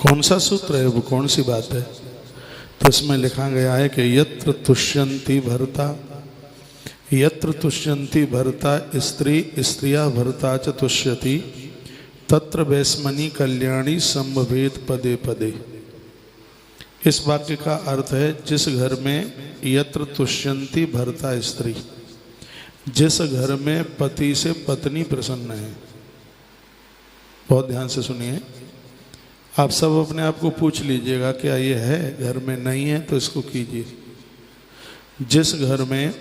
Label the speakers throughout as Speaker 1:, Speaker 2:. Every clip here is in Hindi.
Speaker 1: कौन सा सूत्र है वो, कौन सी बात है? तो इसमें लिखा गया है कि यत्र तुष्यन्ति भर्ता, यत्र तुष्यन्ति भर्ता स्त्री स्त्रिया भर्ता च तुष्यति तत्र वैस्मनी कल्याणी संभवेत पदे पदे। इस वाक्य का अर्थ है जिस घर में यत्र तुष्यन्ति भर्ता स्त्री, जिस घर में पति से पत्नी प्रसन्न है। बहुत ध्यान से सुनिए, आप सब अपने आप को पूछ लीजिएगा क्या ये है घर में, नहीं है तो इसको कीजिए। जिस घर में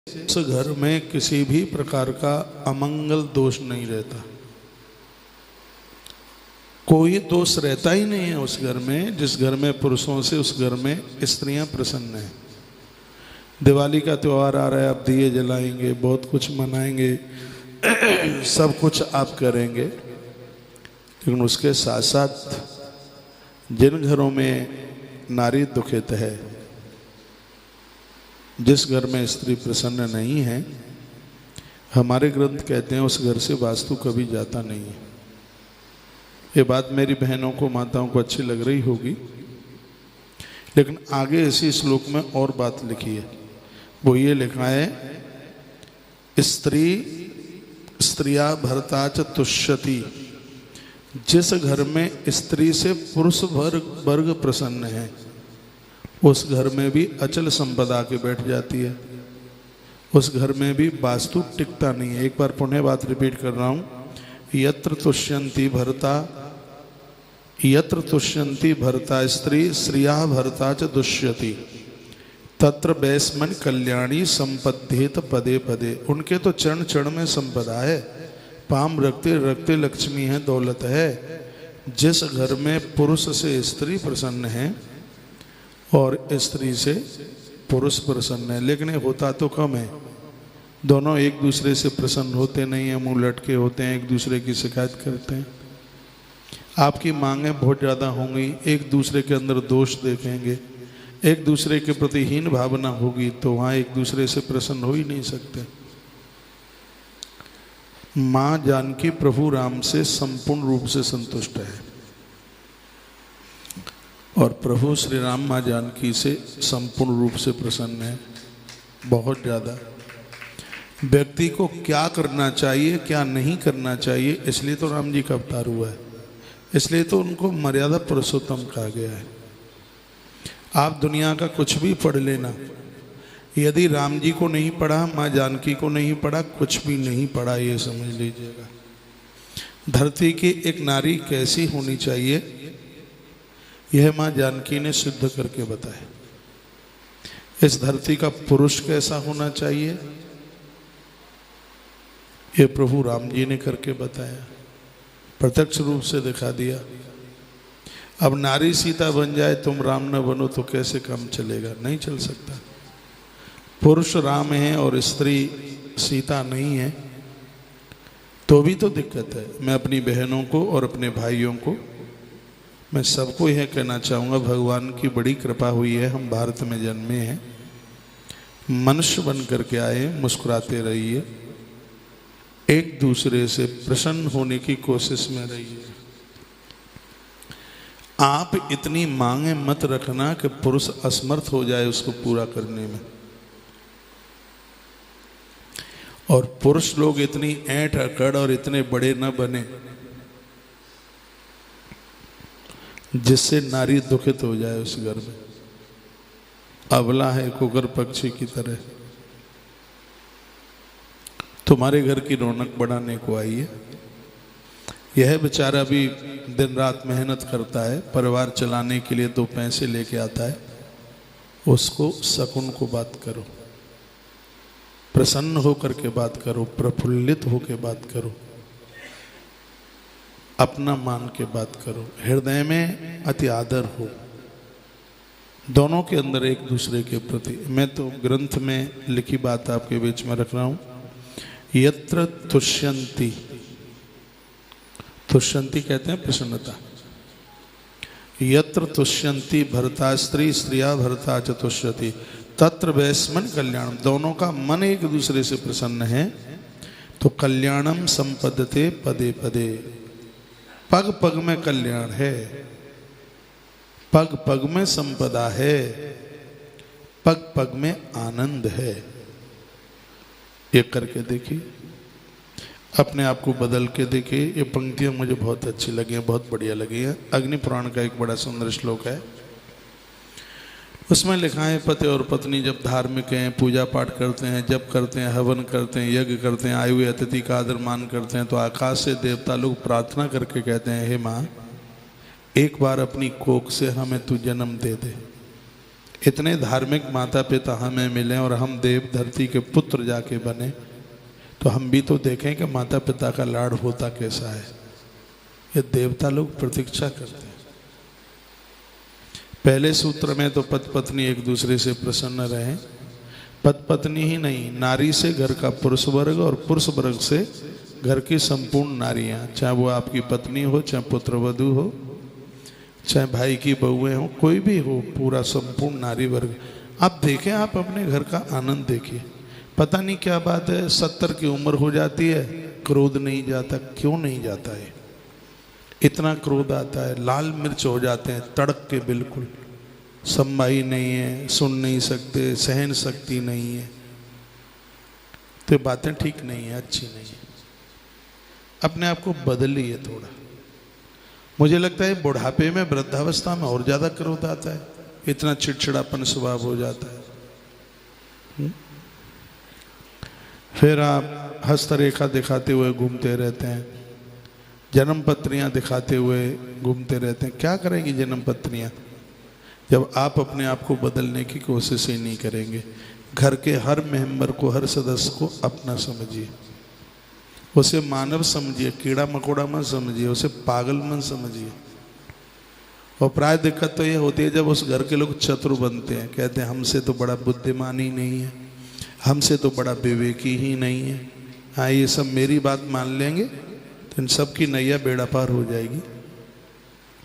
Speaker 1: उस घर में किसी भी प्रकार का अमंगल दोष नहीं रहता, कोई दोष रहता ही नहीं है उस घर में, जिस घर में पुरुषों से उस घर में स्त्रियां प्रसन्न हैं। दिवाली का त्यौहार आ रहा है, आप दिए जलाएंगे, बहुत कुछ मनाएंगे, सब कुछ आप करेंगे, लेकिन उसके साथ साथ जिन घरों में नारी दुखित है, जिस घर में स्त्री प्रसन्न नहीं है, हमारे ग्रंथ कहते हैं उस घर से वास्तु कभी जाता नहीं है। ये बात मेरी बहनों को, माताओं को अच्छी लग रही होगी, लेकिन आगे इसी श्लोक में और बात लिखी है। वो ये लिखा है, स्त्री स्त्रिया भर्ता च तुष्यति, जिस घर में स्त्री से पुरुष वर्ग प्रसन्न है उस घर में भी अचल संपदा के बैठ जाती है, उस घर में भी वास्तु टिकता नहीं है। एक बार पुनः बात रिपीट कर रहा हूँ, यत्र तुष्यन्ति भर्ता, यत्र तुष्यन्ति भर्ता स्त्री स्त्रिया भर्ता च दुष्यति तत्र वैस्मन कल्याणी संपद्येत पदे पदे। उनके तो चरण चरण में संपदा है, पाम रखते रखते लक्ष्मी है, दौलत है। जिस घर में पुरुष से स्त्री प्रसन्न है और स्त्री से पुरुष प्रसन्न है, लेकिन ये होता तो कम है, दोनों एक दूसरे से प्रसन्न होते नहीं है, मुंह लटके होते हैं, एक दूसरे की शिकायत करते हैं। आपकी मांगें बहुत ज़्यादा होंगी, एक दूसरे के अंदर दोष देखेंगे, एक दूसरे के प्रति हीन भावना होगी, तो वहाँ एक दूसरे से प्रसन्न हो ही नहीं सकते। माँ जानकी प्रभु राम से संपूर्ण रूप से संतुष्ट है और प्रभु श्री राम माँ जानकी से संपूर्ण रूप से प्रसन्न है, बहुत ज़्यादा। व्यक्ति को क्या करना चाहिए क्या नहीं करना चाहिए, इसलिए तो राम जी का अवतार हुआ है, इसलिए तो उनको मर्यादा पुरुषोत्तम कहा गया है। आप दुनिया का कुछ भी पढ़ लेना, यदि राम जी को नहीं पढ़ा, माँ जानकी को नहीं पढ़ा, कुछ भी नहीं पढ़ा, ये समझ लीजिएगा। धरती की एक नारी कैसी होनी चाहिए यह माँ जानकी ने सिद्ध करके बताया। इस धरती का पुरुष कैसा होना चाहिए ये प्रभु राम जी ने करके बताया, प्रत्यक्ष रूप से दिखा दिया। अब नारी सीता बन जाए, तुम राम न बनो तो कैसे काम चलेगा, नहीं चल सकता। पुरुष राम है और स्त्री सीता नहीं है तो भी तो दिक्कत है। मैं अपनी बहनों को और अपने भाइयों को, मैं सबको यह कहना चाहूँगा, भगवान की बड़ी कृपा हुई है, हम भारत में जन्मे हैं, मनुष्य बन करके आए, मुस्कुराते रहिए, एक दूसरे से प्रसन्न होने की कोशिश में रहिए। आप इतनी मांगे मत रखना कि पुरुष असमर्थ हो जाए उसको पूरा करने में, और पुरुष लोग इतनी ऐंठ अकड़ और इतने बड़े न बने जिससे नारी दुखित हो जाए उस घर में। अबला है कुकर पक्षी की तरह, तुम्हारे घर की रौनक बढ़ाने को आई है। यह बेचारा भी दिन रात मेहनत करता है, परिवार चलाने के लिए 2 पैसे लेके आता है, उसको शकुन को बात करो, प्रसन्न होकर के बात करो, प्रफुल्लित होकर बात करो, अपना मान के बात करो, हृदय में अति आदर हो दोनों के अंदर एक दूसरे के प्रति। मैं तो ग्रंथ में लिखी बात आपके बीच में रख रहा हूँ। यत्र तुष्यन्ति, तुष्यन्ति कहते हैं प्रसन्नता, यत्र तुष्यन्ति भर्ता स्त्री स्त्रिया भर्ता च तुष्यति तत्र वैस्मन कल्याणम। दोनों का मन एक दूसरे से प्रसन्न है तो कल्याणम संपदते पदे पदे, पग पग में कल्याण है, पग पग में संपदा है, पग पग में आनंद है। ये करके देखिए, अपने आप को बदल के देखिए। ये पंक्तियां मुझे बहुत अच्छी लगी हैं, बहुत बढ़िया लगी हैं। अग्नि पुराण का एक बड़ा सुंदर श्लोक है, उसमें लिखा है पति और पत्नी जब धार्मिक हैं, पूजा पाठ करते हैं, जप करते हैं, हवन करते हैं, यज्ञ करते हैं, आए हुए अतिथि का आदर मान करते हैं, तो आकाश से देवता लोग प्रार्थना करके कहते हैं, हे माँ एक बार अपनी कोख से हमें तू जन्म दे दे। इतने धार्मिक माता पिता हमें मिले और हम देव धरती के पुत्र जाके बने, तो हम भी तो देखें कि माता पिता का लाड होता कैसा है। ये देवता लोग प्रतीक्षा करते हैं। पहले सूत्र में तो पति पत्नी एक दूसरे से प्रसन्न रहें। पति पत्नी ही नहीं, नारी से घर का पुरुष वर्ग और पुरुष वर्ग से घर की संपूर्ण नारियां, चाहे वो आपकी पत्नी हो, चाहे पुत्र वधू हो, चाहे भाई की बहुएं हो, कोई भी हो, पूरा संपूर्ण नारी वर्ग। आप देखें, आप अपने घर का आनंद देखिए। पता नहीं क्या बात है, 70 की उम्र हो जाती है, क्रोध नहीं जाता। क्यों नहीं जाता है? इतना क्रोध आता है, लाल मिर्च हो जाते हैं तड़क के, बिल्कुल संभाई नहीं है, सुन नहीं सकते, सहन शक्ति नहीं है। तो बातें ठीक नहीं है, अच्छी नहीं है। अपने आप को बदलिए थोड़ा। मुझे लगता है बुढ़ापे में, वृद्धावस्था में और ज्यादा क्रोध आता है, इतना चिड़चिड़ापन स्वभाव हो जाता है। फिर आप हस्तरेखा दिखाते हुए घूमते रहते हैं, जन्म पत्रियां दिखाते हुए घूमते रहते हैं। क्या करेंगी जन्म पत्रियां जब आप अपने आप को बदलने की कोशिश ही नहीं करेंगे? घर के हर मेंबर को, हर सदस्य को अपना समझिए, उसे मानव समझिए, कीड़ा मकोड़ा मत समझिए, उसे पागल मत समझिए। और प्राय दिक्कत तो ये होती है जब उस घर के लोग चतुर बनते हैं, कहते हैं हमसे तो बड़ा बुद्धिमान ही नहीं है, हमसे तो बड़ा विवेकी ही नहीं है। हाँ, ये सब मेरी बात मान लेंगे तो इन सब की नैया बेड़ा पार हो जाएगी।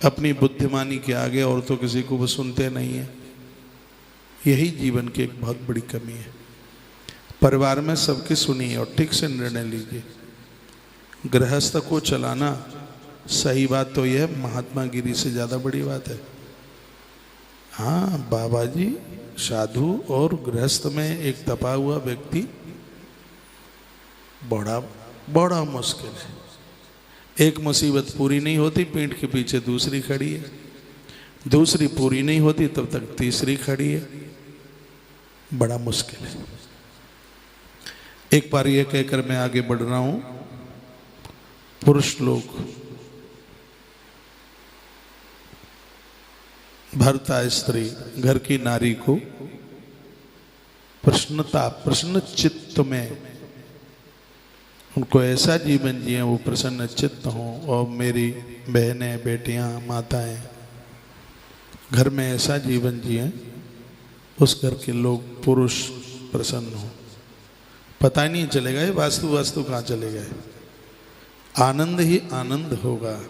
Speaker 1: अपनी बुद्धिमानी के आगे और तो किसी को वो सुनते नहीं है। यही जीवन की एक बहुत बड़ी कमी है। परिवार में सबकी सुनिए और ठीक से निर्णय लीजिए। गृहस्थ को चलाना, सही बात तो यह महात्मा गिरी से ज़्यादा बड़ी बात है। हाँ बाबा जी, साधु और गृहस्थ में एक तपा हुआ व्यक्ति बड़ा बड़ा मुश्किल है। एक मुसीबत पूरी नहीं होती, पीठ के पीछे दूसरी खड़ी है, दूसरी पूरी नहीं होती तब तक तीसरी खड़ी है। बड़ा मुश्किल है। एक बार ये कहकर मैं आगे बढ़ रहा हूं, पुरुष लोग भर्ता स्त्री, घर की नारी को प्रसन्न चित्त में, उनको ऐसा जीवन जिए वो प्रसन्न चित्त हों। और मेरी बहनें, बेटियां, माताएं घर में ऐसा जीवन जिए उस घर के लोग, पुरुष प्रसन्न हो। पता ही नहीं चलेगा ये वास्तु कहाँ चले गए। आनंद ही आनंद होगा।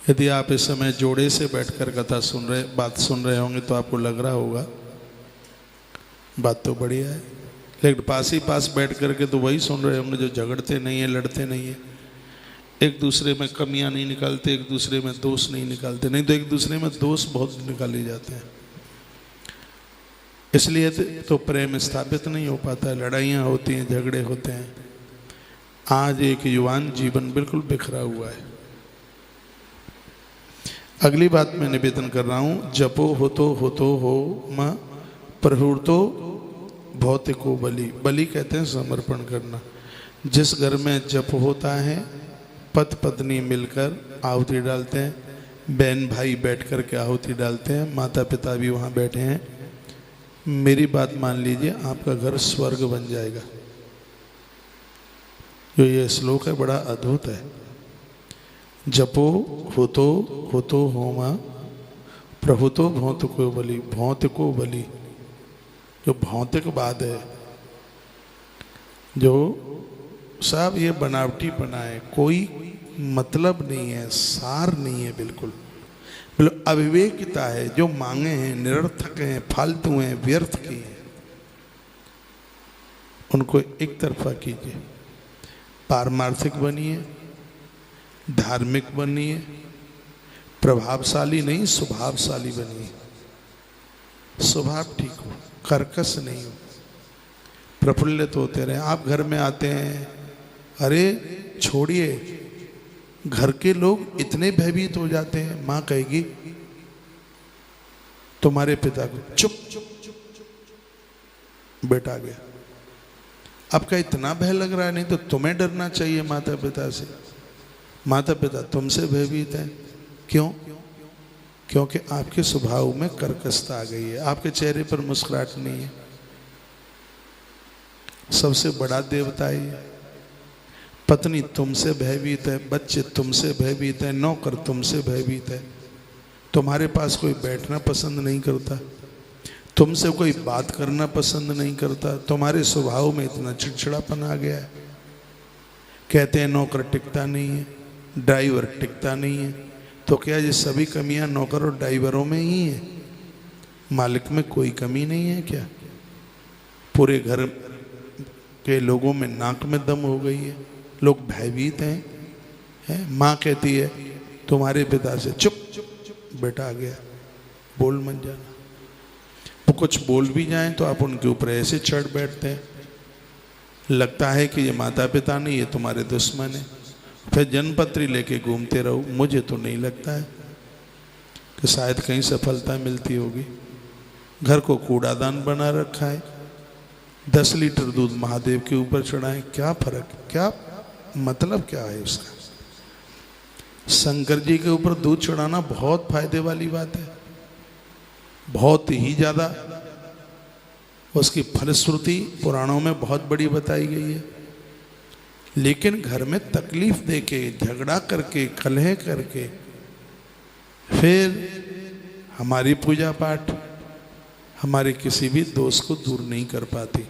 Speaker 1: यदि आप इस समय जोड़े से बैठकर कथा बात सुन रहे होंगे तो आपको लग रहा होगा बात तो बढ़िया है, लेकिन पास ही पास बैठ करके तो वही सुन रहे होंगे जो झगड़ते नहीं है, लड़ते नहीं है, एक दूसरे में कमियां नहीं निकालते, एक दूसरे में दोष नहीं निकालते। नहीं तो एक दूसरे में दोष बहुत निकाले जाते हैं। इसलिए तो प्रेम स्थापित नहीं हो पाता है, लड़ाइयाँ होती हैं, झगड़े होते हैं। आज एक युवान जीवन बिल्कुल बिखरा हुआ है। अगली बात मैं निवेदन कर रहा हूं, जपो होतो हो मां प्रहुतो भौतिको बलि। बलि कहते हैं समर्पण करना। जिस घर में जप होता है, पति पत्नी मिलकर आहुति डालते हैं, बहन भाई बैठ कर के आहुति डालते हैं, माता पिता भी वहाँ बैठे हैं, मेरी बात मान लीजिए, आपका घर स्वर्ग बन जाएगा। जो ये श्लोक है बड़ा अद्भुत है। जपो होतो होमा प्रभुतो भौतिको बलि। भौतिको बलि, जो भौतिकवाद है, जो सब ये बनावटी बना है, कोई मतलब नहीं है, सार नहीं है, बिल्कुल अविवेकिता है। जो मांगे हैं निरर्थक हैं, फालतू हैं, व्यर्थ की हैं। उनको एक तरफा कीजिए। पारमार्थिक बनिए, धार्मिक बनिए, प्रभावशाली नहीं स्वभावशाली बनिए। स्वभाव ठीक हो, कर्कश नहीं हो, प्रफुल्लित होते रहे। आप घर में आते हैं, अरे छोड़िए, घर के लोग इतने भयभीत हो जाते हैं, माँ कहेगी तुम्हारे पिता को, चुप बेटा गया। आपका इतना भय लग रहा है, नहीं तो तुम्हें डरना चाहिए माता पिता से। माता पिता तुमसे भयभीत हैं, क्यों? क्योंकि आपके स्वभाव में कर्कशता आ गई है, आपके चेहरे पर मुस्कुराहट नहीं है। सबसे बड़ा देवता ही है। पत्नी तुमसे भयभीत है, बच्चे तुमसे भयभीत है, नौकर तुमसे भयभीत है। तुम्हारे पास कोई बैठना पसंद नहीं करता, तुमसे कोई बात करना पसंद नहीं करता। तुम्हारे स्वभाव में इतना चिड़चिड़ापन आ गया है। कहते हैं नौकर टिकता नहीं है, ड्राइवर टिकता नहीं है। तो क्या ये सभी कमियां नौकर और ड्राइवरों में ही है? मालिक में कोई कमी नहीं है क्या? पूरे घर के लोगों में नाक में दम हो गई है, लोग भयभीत हैं। माँ कहती है तुम्हारे पिता से, चुप बेटा आ गया, बोल मत जाना। वो कुछ बोल भी जाएं तो आप उनके ऊपर ऐसे चढ़ बैठते हैं, लगता है कि ये माता पिता नहीं, ये तुम्हारे दुश्मन है। फिर जन्मपत्री लेके घूमते रहो। मुझे तो नहीं लगता है कि शायद कहीं सफलता मिलती होगी। घर को कूड़ादान बना रखा है, 10 लीटर दूध महादेव के ऊपर चढ़ाएं, क्या फर्क, क्या मतलब क्या है उसका? शंकर जी के ऊपर दूध चढ़ाना बहुत फायदे वाली बात है, बहुत ही ज्यादा। उसकी फलश्रुति पुराणों में बहुत बड़ी बताई गई है। लेकिन घर में तकलीफ देके, झगड़ा करके, कलह करके फिर हमारी पूजा पाठ हमारे किसी भी दोष को दूर नहीं कर पाती।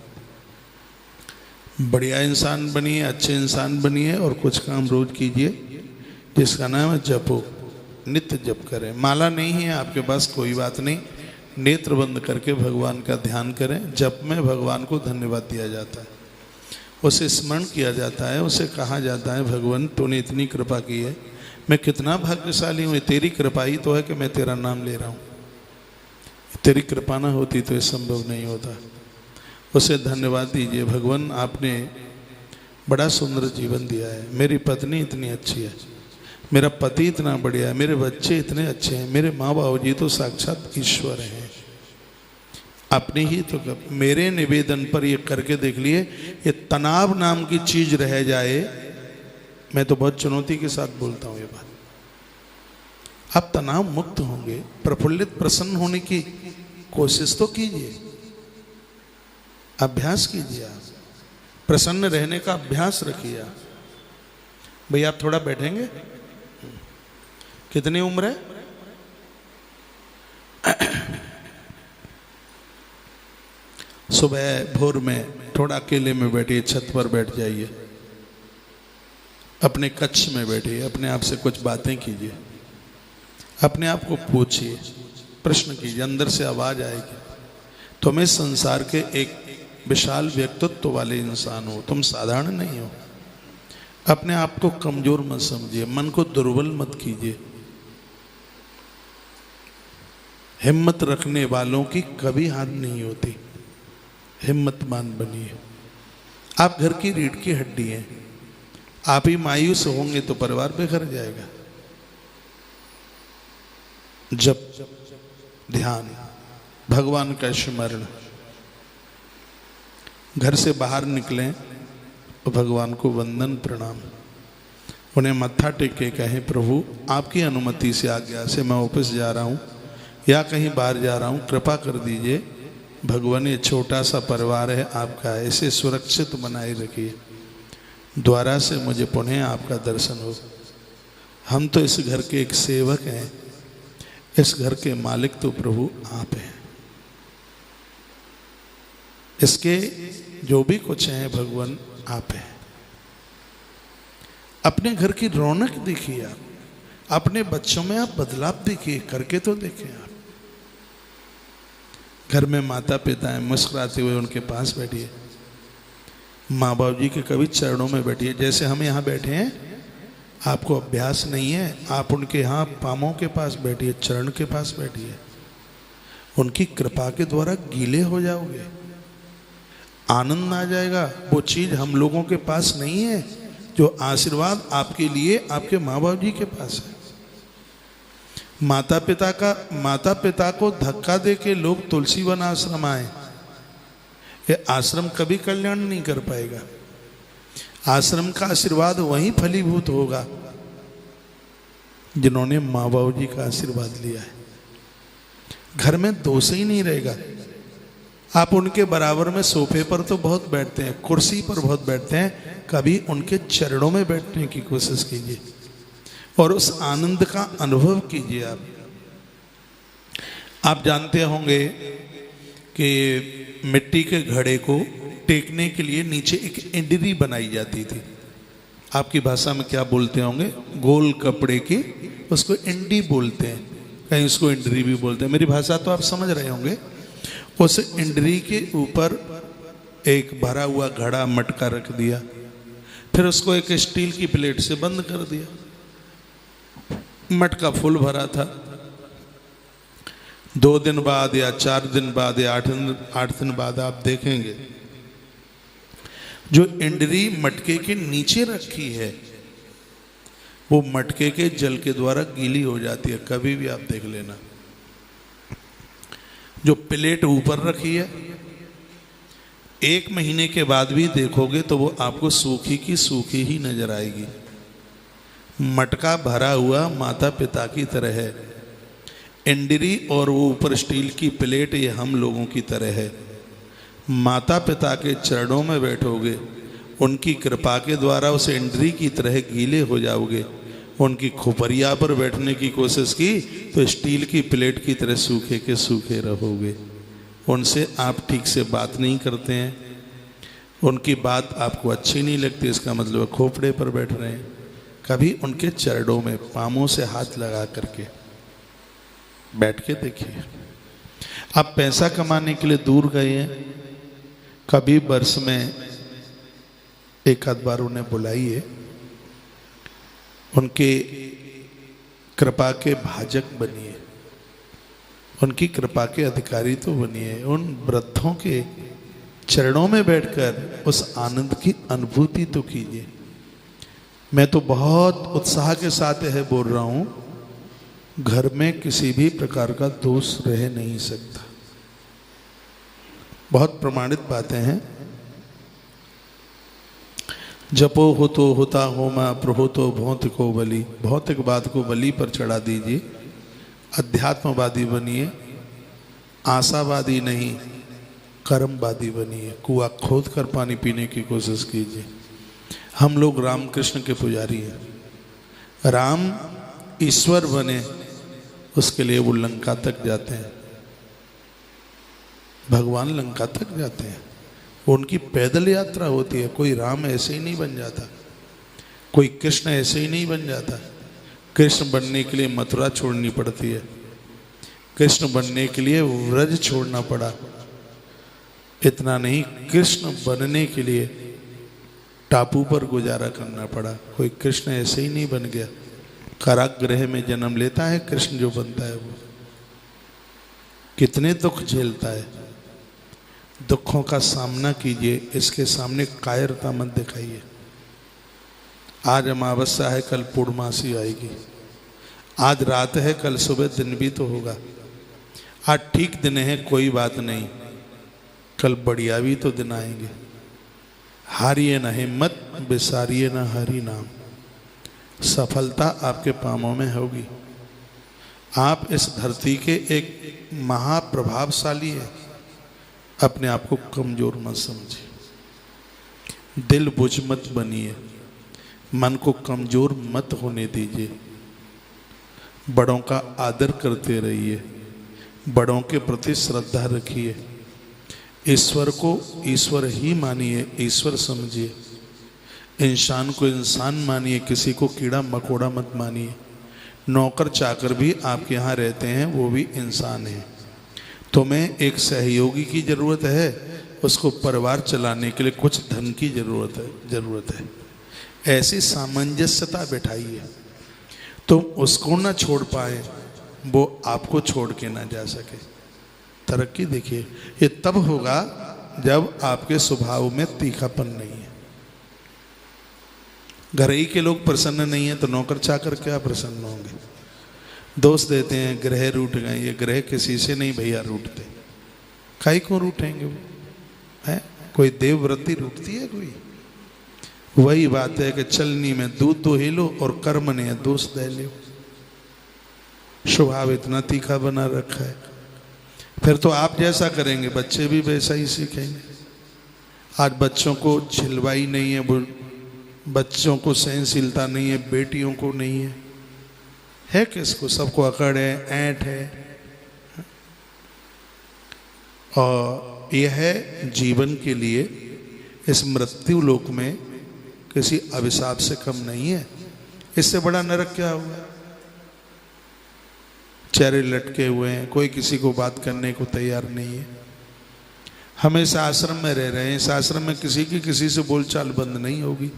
Speaker 1: बढ़िया इंसान बनिए, अच्छे इंसान बनिए और कुछ काम रोज कीजिए जिसका नाम है जपो। नित्य जप करें। माला नहीं है आपके पास, कोई बात नहीं, नेत्र बंद करके भगवान का ध्यान करें। जप में भगवान को धन्यवाद दिया जाता है, उसे स्मरण किया जाता है, उसे कहा जाता है भगवान तूने इतनी कृपा की है, मैं कितना भाग्यशाली हूँ, तेरी कृपा ही तो है कि मैं तेरा नाम ले रहा हूँ। तेरी कृपा ना होती तो ये संभव नहीं होता। उसे धन्यवाद दीजिए, भगवान आपने बड़ा सुंदर जीवन दिया है, मेरी पत्नी इतनी अच्छी है, मेरा पति इतना बढ़िया है, मेरे बच्चे इतने अच्छे हैं, मेरे माँ बाबू जी तो साक्षात ईश्वर हैं। अपने ही तो मेरे निवेदन पर ये करके देख लिए, ये तनाव नाम की चीज रह जाए। मैं तो बहुत चुनौती के साथ बोलता हूँ ये बात। आप तनाव मुक्त होंगे, प्रफुल्लित प्रसन्न होने की कोशिश तो कीजिए, अभ्यास कीजिए, आप प्रसन्न रहने का अभ्यास रखिए। भैया आप थोड़ा बैठेंगे? कितनी उम्र है? सुबह भोर में थोड़ा अकेले में बैठिए, छत पर बैठ जाइए, अपने कक्ष में बैठिए, अपने आप से कुछ बातें कीजिए, अपने आप को पूछिए, प्रश्न कीजिए, अंदर से आवाज आएगी तुम इस संसार के एक विशाल व्यक्तित्व वाले इंसान हो, तुम साधारण नहीं हो। अपने आप को कमजोर मत समझिए, मन को दुर्बल मत कीजिए। हिम्मत रखने वालों की कभी हार नहीं होती, हिम्मतमान बनिए। आप घर की रीढ़ की हड्डी हैं, आप ही मायूस होंगे तो परिवार बिखर जाएगा। जब ध्यान, भगवान का स्मरण, घर से बाहर निकलें तो भगवान को वंदन प्रणाम, उन्हें मत्था टेक के कहें प्रभु आपकी अनुमति से, आज्ञा से मैं ऑफिस जा रहा हूँ या कहीं बाहर जा रहा हूँ, कृपा कर दीजिए। भगवान ये छोटा सा परिवार है आपका, इसे सुरक्षित बनाए रखिए, द्वारा से मुझे पुनः आपका दर्शन हो। हम तो इस घर के एक सेवक हैं, इस घर के मालिक तो प्रभु आप हैं। इसके जो भी कुछ है भगवान आप हैं। अपने घर की रौनक देखिए, आप अपने बच्चों में आप बदलाव देखिए, करके तो देखें। आप घर में माता पिता हैं, मुस्कुराते हुए उनके पास बैठिए, माँ बाप जी के कभी चरणों में बैठिए। जैसे हम यहाँ बैठे हैं, आपको अभ्यास नहीं है, आप उनके यहाँ पामों के पास बैठिए, चरण के पास बैठिए, उनकी कृपा के द्वारा गीले हो जाओगे, आनंद आ जाएगा। वो चीज हम लोगों के पास नहीं है, जो आशीर्वाद आपके लिए आपके माँ बाप जी के पास है। माता पिता को धक्का दे के लोग तुलसी वन आश्रम आए, ये आश्रम कभी कल्याण नहीं कर पाएगा। आश्रम का आशीर्वाद वहीं फलीभूत होगा जिन्होंने माँ बाप जी का आशीर्वाद लिया है। घर में दोष ही नहीं रहेगा। आप उनके बराबर में सोफे पर तो बहुत बैठते हैं, कुर्सी पर बहुत बैठते हैं, कभी उनके चरणों में बैठने की कोशिश कीजिए और उस आनंद का अनुभव कीजिए। आप जानते होंगे कि मिट्टी के घड़े को टेकने के लिए नीचे एक इंडरी बनाई जाती थी। आपकी भाषा में क्या बोलते होंगे? गोल कपड़े की, उसको इंडी बोलते हैं, कहीं उसको इंडरी भी बोलते हैं। मेरी भाषा तो आप समझ रहे होंगे। उस इंडरी के ऊपर एक भरा हुआ घड़ा मटका रख दिया, फिर उसको एक स्टील की प्लेट से बंद कर दिया। मटका फुल भरा था। 2 दिन बाद या 4 दिन बाद या 8 दिन बाद आप देखेंगे जो इंडरी मटके के नीचे रखी है वो मटके के जल के द्वारा गीली हो जाती है। कभी भी आप देख लेना। जो प्लेट ऊपर रखी है 1 महीने के बाद भी देखोगे तो वो आपको सूखी की सूखी ही नजर आएगी। मटका भरा हुआ माता पिता की तरह है, इंडरी और वो ऊपर स्टील की प्लेट ये हम लोगों की तरह है। माता पिता के चरणों में बैठोगे, उनकी कृपा के द्वारा उस इंडरी की तरह गीले हो जाओगे। उनकी खोपरिया पर बैठने की कोशिश की तो स्टील की प्लेट की तरह सूखे के सूखे रहोगे। उनसे आप ठीक से बात नहीं करते हैं, उनकी बात आपको अच्छी नहीं लगती, इसका मतलब खोपड़े पर बैठ रहे हैं। कभी उनके चरणों में पामों से हाथ लगा करके बैठ के देखिए। आप पैसा कमाने के लिए दूर गए हैं, कभी वर्ष में एक आध बार उन्हें बुलाइए, उनके कृपा के भाजक बनिए, उनकी कृपा के अधिकारी तो बनिए। उन वृद्धों के चरणों में बैठकर उस आनंद की अनुभूति तो कीजिए। मैं तो बहुत उत्साह के साथ यह बोल रहा हूं, घर में किसी भी प्रकार का दोष रह नहीं सकता। बहुत प्रमाणित बातें हैं। जपो हो तो होता होमा, प्रहो तो भौतिको बलि। भौतिक बात को बलि पर चढ़ा दीजिए, अध्यात्मवादी बनिए, आशावादी नहीं कर्मवादी बनिए। कुआं खोद कर पानी पीने की कोशिश कीजिए। हम लोग रामकृष्ण के पुजारी हैं। राम ईश्वर बने उसके लिए वो लंका तक जाते हैं, भगवान लंका तक जाते हैं। उनकी पैदल यात्रा होती है। कोई राम ऐसे ही नहीं बन जाता, कोई कृष्ण ऐसे ही नहीं बन जाता। कृष्ण बनने के लिए मथुरा छोड़नी पड़ती है, कृष्ण बनने के लिए व्रज छोड़ना पड़ा। इतना नहीं, कृष्ण बनने के लिए टापू पर गुजारा करना पड़ा। कोई कृष्ण ऐसे ही नहीं बन गया। कारागृह में जन्म लेता है कृष्ण जो बनता है, वो कितने दुख झेलता है। दुखों का सामना कीजिए, इसके सामने कायरता मत दिखाइए। आज अमावस्या है, कल पूर्णमासी आएगी। आज रात है, कल सुबह दिन भी तो होगा। आज ठीक दिन है, कोई बात नहीं, कल बढ़िया भी तो दिन आएंगे। हारिए न हिम्मत, बिसारिए न हरि नाम। सफलता आपके पामों में होगी। आप इस धरती के एक महाप्रभावशाली हैं। अपने आप को कमजोर मत समझिए, दिल बुझ मत बनिए, मन को कमजोर मत होने दीजिए। बड़ों का आदर करते रहिए, बड़ों के प्रति श्रद्धा रखिए। ईश्वर को ईश्वर ही मानिए, ईश्वर समझिए। इंसान को इंसान मानिए, किसी को कीड़ा मकोड़ा मत मानिए। नौकर चाकर भी आपके यहाँ रहते हैं, वो भी इंसान हैं। तुम्हें एक सहयोगी की जरूरत है, उसको परिवार चलाने के लिए कुछ धन की जरूरत है। ऐसी सामंजस्यता बैठाइए, तुम उसको ना छोड़ पाए, वो आपको छोड़ के ना जा सके। तरक्की देखिए, ये तब होगा जब आपके स्वभाव में तीखापन नहीं है। घर ही के लोग प्रसन्न नहीं है तो नौकर चाकर क्या प्रसन्न होंगे। दोस्त देते हैं ग्रह रूठ गए, ये ग्रह किसी से नहीं भैया रूठते, काई को रूठेंगे वो है? कोई देवव्रति रूठती है कोई? वही बात है कि चलनी में दूध दो हिलो और कर्म ने दोस्त दे लो। स्वभाव इतना तीखा बना रखा है, फिर तो आप जैसा करेंगे बच्चे भी वैसा ही सीखेंगे। आज बच्चों को झिलवाई नहीं है, बच्चों को सहनशीलता नहीं है, बेटियों को नहीं है किसको? सबको अकड़ है, ऐंठ है। और यह है जीवन के लिए इस मृत्यु लोक में किसी अभिशाप से कम नहीं है। इससे बड़ा नरक क्या हुआ? चेहरे लटके हुए हैं, कोई किसी को बात करने को तैयार नहीं है। हमेशा आश्रम में रह रहे हैं, इस आश्रम में किसी की किसी से बोलचाल बंद नहीं होगी।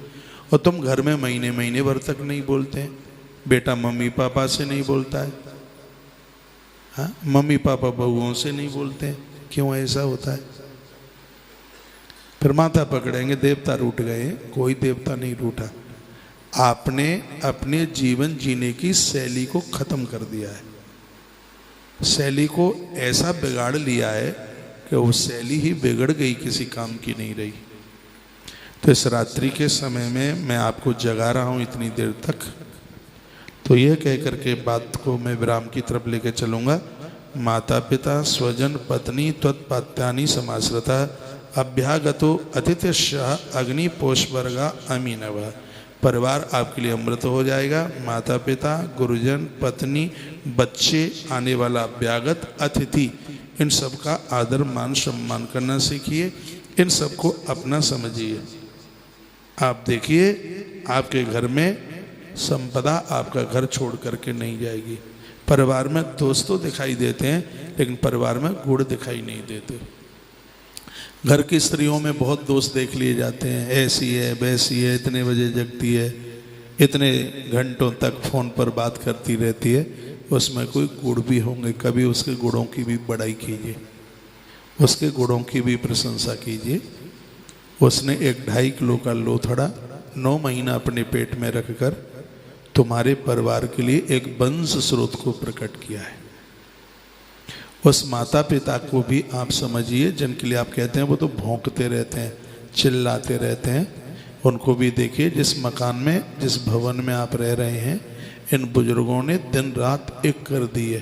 Speaker 1: और तुम घर में महीने महीने भर तक नहीं बोलते हैं। बेटा मम्मी पापा से नहीं बोलता है, हाँ? मम्मी पापा बहुओं से नहीं बोलते हैं। क्यों ऐसा होता है? फिर माथा पकड़ेंगे देवता रूठ गए। कोई देवता नहीं रूठा, आपने अपने जीवन जीने की शैली को खत्म कर दिया है। शैली को ऐसा बिगाड़ लिया है कि वो शैली ही बिगड़ गई, किसी काम की नहीं रही। तो इस रात्रि के समय में मैं आपको जगा रहा हूँ इतनी देर तक, तो यह कह करके बात को मैं विराम की तरफ लेकर चलूँगा। माता पिता स्वजन पत्नी त्वत्पात्यानि समाश्रिता अभ्यागतो अतिथिश्य अग्नि पोषवर्गा अमीनव। परिवार आपके लिए अमृत हो जाएगा। माता पिता, गुरुजन, पत्नी, बच्चे, आने वाला अभ्यागत, अतिथि, इन सब का आदर मान सम्मान करना सीखिए। इन सबको अपना समझिए। आप देखिए आपके घर में संपदा आपका घर छोड़ करके नहीं जाएगी। परिवार में दोस्त तो दिखाई देते हैं, लेकिन परिवार में गुण दिखाई नहीं देते। घर की स्त्रियों में बहुत दोस्त देख लिए जाते हैं, ऐसी है वैसी है, इतने बजे जगती है, इतने घंटों तक फोन पर बात करती रहती है। उसमें कोई गुण भी होंगे, कभी उसके गुणों की भी बड़ाई कीजिए, उसके गुणों की भी प्रशंसा कीजिए। उसने 1-2.5 किलो का लोथड़ा 9 महीना अपने पेट में रखकर तुम्हारे परिवार के लिए एक वंश स्रोत को प्रकट किया है। उस माता पिता को भी आप समझिए, जिनके लिए आप कहते हैं वो तो भौंकते रहते हैं, चिल्लाते रहते हैं। उनको भी देखिए, जिस मकान में, जिस भवन में आप रह रहे हैं, इन बुजुर्गों ने दिन रात एक कर दी है,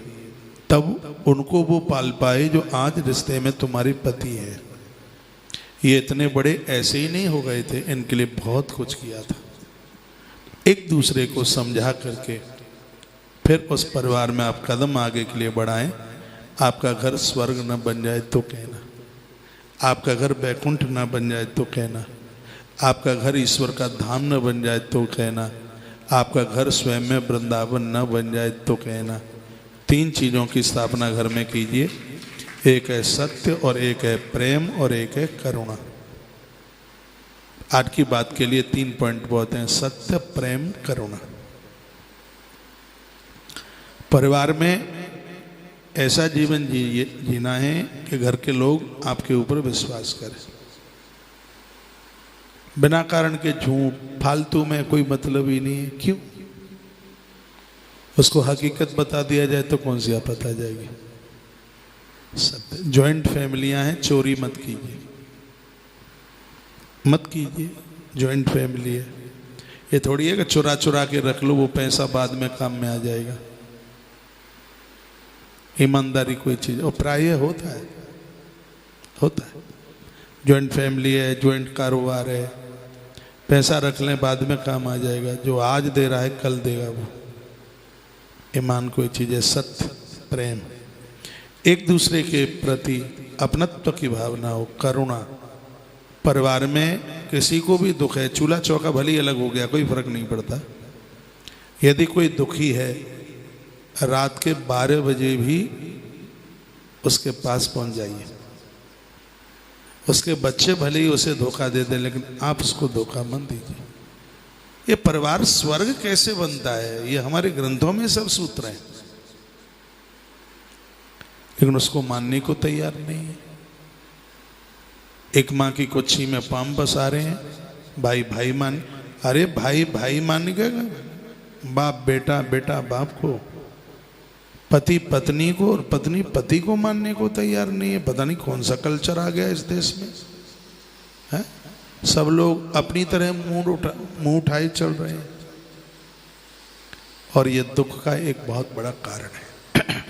Speaker 1: तब उनको वो पाल पाए जो आज रिश्ते में तुम्हारे पति हैं। ये इतने बड़े ऐसे ही नहीं हो गए थे, इनके लिए बहुत कुछ किया था। एक दूसरे को समझा करके फिर उस परिवार में आप कदम आगे के लिए बढ़ाएं। आपका घर स्वर्ग न बन जाए तो कहना, आपका घर बैकुंठ न बन जाए तो कहना, आपका घर ईश्वर का धाम न बन जाए तो कहना, आपका घर स्वयं में वृंदावन न बन जाए तो कहना। 3 चीज़ों की स्थापना घर में कीजिए। एक है सत्य, और एक है प्रेम, और एक है करुणा। आज की बात के लिए 3 पॉइंट बहुत हैं: सत्य, प्रेम, करुणा। परिवार में ऐसा जीवन जीना है कि घर के लोग आपके ऊपर विश्वास करें। बिना कारण के झूठ, फालतू में कोई मतलब ही नहीं है। क्यों? उसको हकीकत बता दिया जाए तो कौन सी आफत आ जाएगी? सत्य। जॉइंट फैमिलियां हैं, चोरी मत कीजिए, मत कीजिए। जॉइंट फैमिली है, ये थोड़ी है कि चुरा चुरा के रख लो, वो पैसा बाद में काम में आ जाएगा। ईमानदारी कोई चीज़, और प्राय होता है, होता है। जॉइंट फैमिली है, जॉइंट कारोबार है, पैसा रख लें बाद में काम आ जाएगा। जो आज दे रहा है कल देगा वो। ईमान कोई चीज़ है। सत्य, प्रेम, एक दूसरे के प्रति अपनत्व की भावना हो, करुणा। परिवार में किसी को भी दुख है, चूल्हा चौका भले ही अलग हो गया, कोई फर्क नहीं पड़ता। यदि कोई दुखी है, रात के 12 बजे भी उसके पास पहुंच जाइए। उसके बच्चे भले ही उसे धोखा दे दें, लेकिन आप उसको धोखा मत दीजिए। ये परिवार स्वर्ग कैसे बनता है, ये हमारे ग्रंथों में सब सूत्र हैं, लेकिन उसको मानने को तैयार नहीं है। एक माँ की कुच्छी में पाम बसा रहे हैं, भाई भाई मान, अरे भाई भाई मान गया, बाप बेटा, बेटा बाप को, पति पत्नी को और पत्नी पति को मानने को तैयार नहीं है। पता नहीं कौन सा कल्चर आ गया इस देश में है? सब लोग अपनी तरह मुंह उठाए चल रहे हैं, और ये दुख का एक बहुत बड़ा कारण है।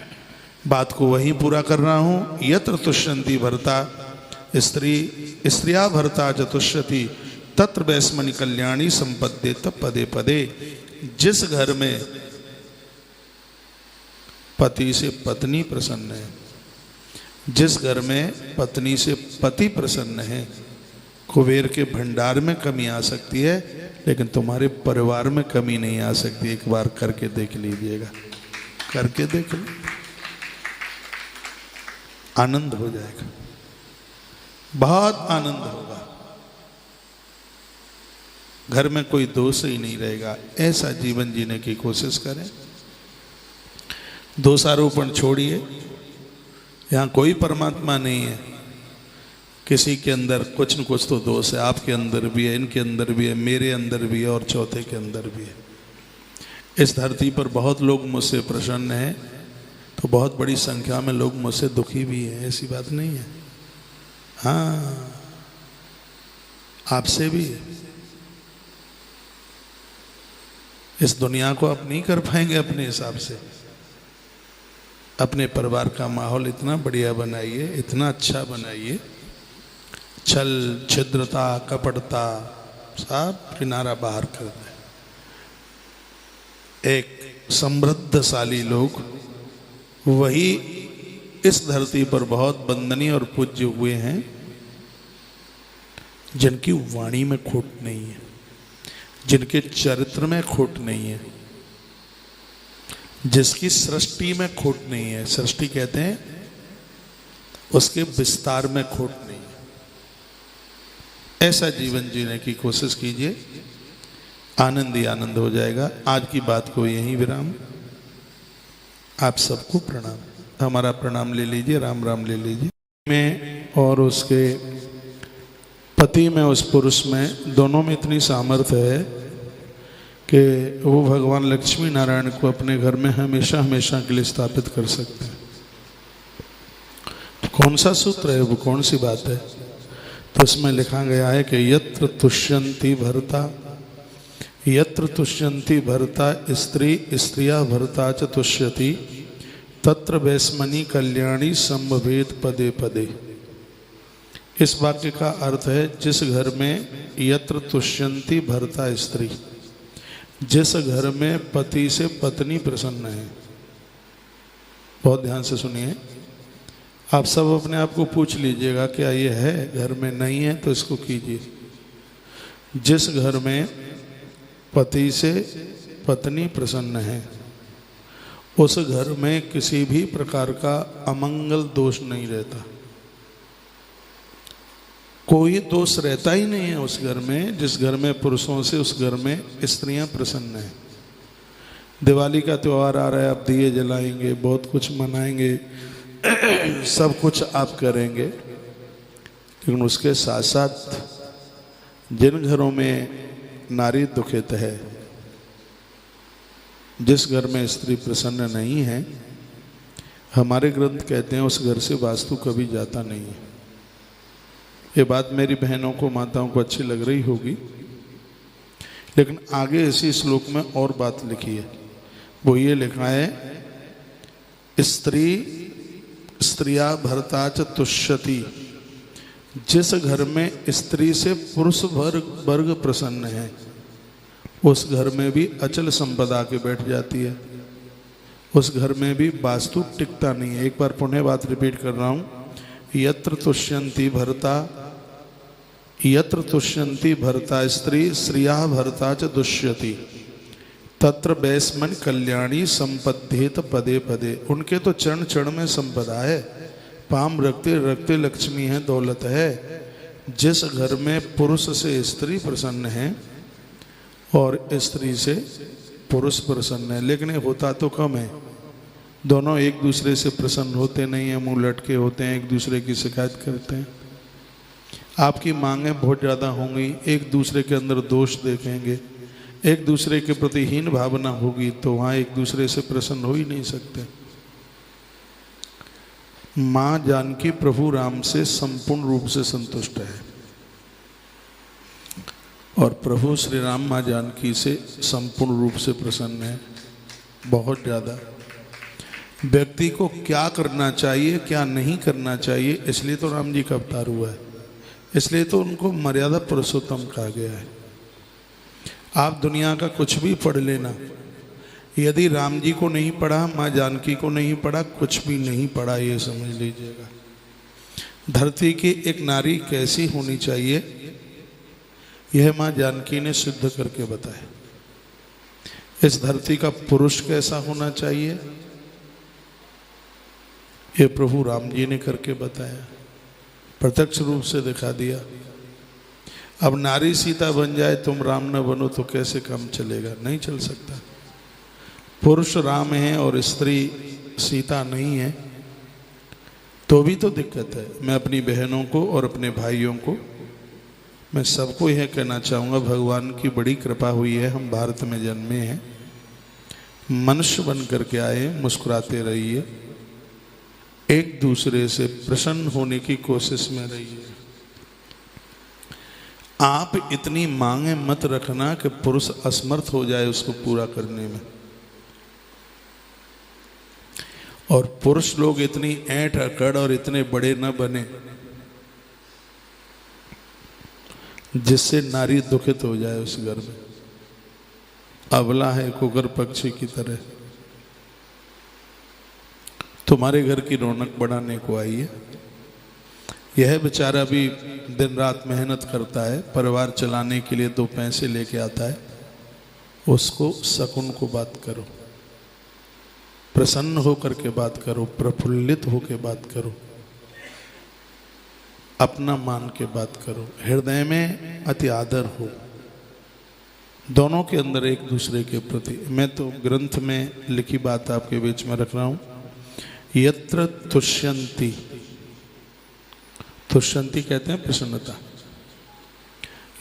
Speaker 1: बात को वहीं पूरा कर रहा हूं। यत्र तुष्यन्ति भर्ता स्त्रिया भर्ता चतुष्यति तत्र वैस्मनि कल्याणी संपद्येत पदे पदे। जिस घर में पति से पत्नी प्रसन्न है, जिस घर में पत्नी से पति प्रसन्न है, कुबेर के भंडार में कमी आ सकती है, लेकिन तुम्हारे परिवार में कमी नहीं आ सकती। एक बार करके देख लीजिएगा, करके देख लीजिए, आनंद हो जाएगा, बहुत आनंद होगा। घर में कोई दोष ही नहीं रहेगा। ऐसा जीवन जीने की कोशिश करें। दोषारोपण छोड़िए। यहाँ कोई परमात्मा नहीं है, किसी के अंदर कुछ न कुछ तो दोष है। आपके अंदर भी है, इनके अंदर भी है, मेरे अंदर भी है, और चौथे के अंदर भी है। इस धरती पर बहुत लोग मुझसे प्रसन्न हैं, तो बहुत बड़ी संख्या में लोग मुझसे दुखी भी हैं, ऐसी बात नहीं है। हाँ, आपसे भी। इस दुनिया को आप नहीं कर पाएंगे अपने हिसाब से। अपने परिवार का माहौल इतना बढ़िया बनाइए, इतना अच्छा बनाइए, छल छिद्रता कपटता सब किनारा बाहर कर दे। एक समृद्धशाली लोग वही इस धरती पर बहुत वंदनीय और पूज्य हुए हैं, जिनकी वाणी में खोट नहीं है, जिनके चरित्र में खोट नहीं है, जिसकी सृष्टि में खोट नहीं है। सृष्टि कहते हैं उसके विस्तार में खोट नहीं है। ऐसा जीवन जीने की कोशिश कीजिए, आनंद ही आनंद हो जाएगा। आज की बात को यहीं विराम। आप सबको प्रणाम। हमारा प्रणाम ले लीजिए, राम राम ले लीजिए। में और उसके पति में, उस पुरुष में, दोनों में इतनी सामर्थ्य है कि वो भगवान लक्ष्मी नारायण को अपने घर में हमेशा हमेशा के लिए स्थापित कर सकते हैं। कौन सा सूत्र है वो, कौन सी बात है? तो इसमें लिखा गया है कि यत्र तुष्यन्ति भर्ता, यत्र तुष्यन्ति भर्ता स्त्रिया भर्ता च तुष्यति तत्र वैस्मनि कल्याणी संभवेत पदे पदे। इस वाक्य का अर्थ है, जिस घर में यत्र तुष्यन्ति भर्ता स्त्री, जिस घर में पति से पत्नी प्रसन्न है। बहुत ध्यान से सुनिए। आप सब अपने आप को पूछ लीजिएगा, क्या ये है घर में? नहीं है तो इसको कीजिए। जिस घर में पति से पत्नी प्रसन्न है, उस घर में किसी भी प्रकार का अमंगल दोष नहीं रहता। कोई दोष रहता ही नहीं है उस घर में। जिस घर में पुरुषों से, उस घर में स्त्रियां प्रसन्न हैं। दिवाली का त्यौहार आ रहा है, आप दिए जलाएंगे, बहुत कुछ मनाएंगे, सब कुछ आप करेंगे, लेकिन उसके साथ साथ जिन घरों में नारी दुखित है, जिस घर में स्त्री प्रसन्न नहीं है, हमारे ग्रंथ कहते हैं उस घर से वास्तु कभी जाता नहीं है। ये बात मेरी बहनों को, माताओं को अच्छी लग रही होगी, लेकिन आगे इसी श्लोक में और बात लिखी है। वो ये लिखा है, स्त्रिया भर्ता च तुष्यति। जिस घर में स्त्री से पुरुष वर्ग प्रसन्न है, उस घर में भी अचल संपदा के बैठ जाती है। उस घर में भी वास्तु टिकता नहीं है। एक बार पुनः बात रिपीट कर रहा हूँ। यत्र तुष्यन्ति भर्ता, यत्र तुष्यन्ति भर्ता स्त्रिया भर्ता च दुष्यति तत्र वैस्मनि कल्याणी संपद्येत पदे पदे। उनके तो चरण चरण में संपदा है, पाम रखते रखते लक्ष्मी है, दौलत है, जिस घर में पुरुष से स्त्री प्रसन्न है और स्त्री से पुरुष प्रसन्न है, लेकिन ये होता तो कम है। दोनों एक दूसरे से प्रसन्न होते नहीं हैं, मुंह लटके होते हैं, एक दूसरे की शिकायत करते हैं। आपकी मांगें बहुत ज़्यादा होंगी, एक दूसरे के अंदर दोष देखेंगे, एक दूसरे के प्रति हीन भावना होगी, तो वहाँ एक दूसरे से प्रसन्न हो ही नहीं सकते। माँ जानकी प्रभु राम से संपूर्ण रूप से संतुष्ट है और प्रभु श्री राम माँ जानकी से संपूर्ण रूप से प्रसन्न है, बहुत ज़्यादा। व्यक्ति को क्या करना चाहिए क्या नहीं करना चाहिए, इसलिए तो राम जी का अवतार हुआ है, इसलिए तो उनको मर्यादा पुरुषोत्तम कहा गया है। आप दुनिया का कुछ भी पढ़ लेना, यदि राम जी को नहीं पढ़ा, माँ जानकी को नहीं पढ़ा, कुछ भी नहीं पढ़ा, ये समझ लीजिएगा। धरती की एक नारी कैसी होनी चाहिए, यह माँ जानकी ने सिद्ध करके बताया। इस धरती का पुरुष कैसा होना चाहिए, ये प्रभु राम जी ने करके बताया, प्रत्यक्ष रूप से दिखा दिया। अब नारी सीता बन जाए, तुम राम न बनो तो कैसे काम चलेगा, नहीं चल सकता। पुरुष राम है और स्त्री सीता नहीं है, तो भी तो दिक्कत है। मैं अपनी बहनों को और अपने भाइयों को, मैं सबको यह कहना चाहूँगा, भगवान की बड़ी कृपा हुई है, हम भारत में जन्मे हैं, मनुष्य बन करके आए, मुस्कुराते रहिए, एक दूसरे से प्रसन्न होने की कोशिश में रहिए। आप इतनी मांगे मत रखना कि पुरुष असमर्थ हो जाए उसको पूरा करने में, और पुरुष लोग इतनी ऐंठ अकड़ और इतने बड़े न बने जिससे नारी दुखित हो जाए उस घर में। अबला है कुकर पक्षी की तरह, तुम्हारे घर की रौनक बढ़ाने को आई है। यह बेचारा भी दिन रात मेहनत करता है, परिवार चलाने के लिए 2 पैसे लेके आता है, उसको शकुन को बात करो, प्रसन्न होकर के बात करो, प्रफुल्लित होकर बात करो, अपना मान के बात करो, हृदय में अति आदर हो दोनों के अंदर एक दूसरे के प्रति। मैं तो ग्रंथ में लिखी बात आपके बीच में रख रहा हूँ। यत्र तुष्यंती, तुष्यंती कहते हैं प्रसन्नता,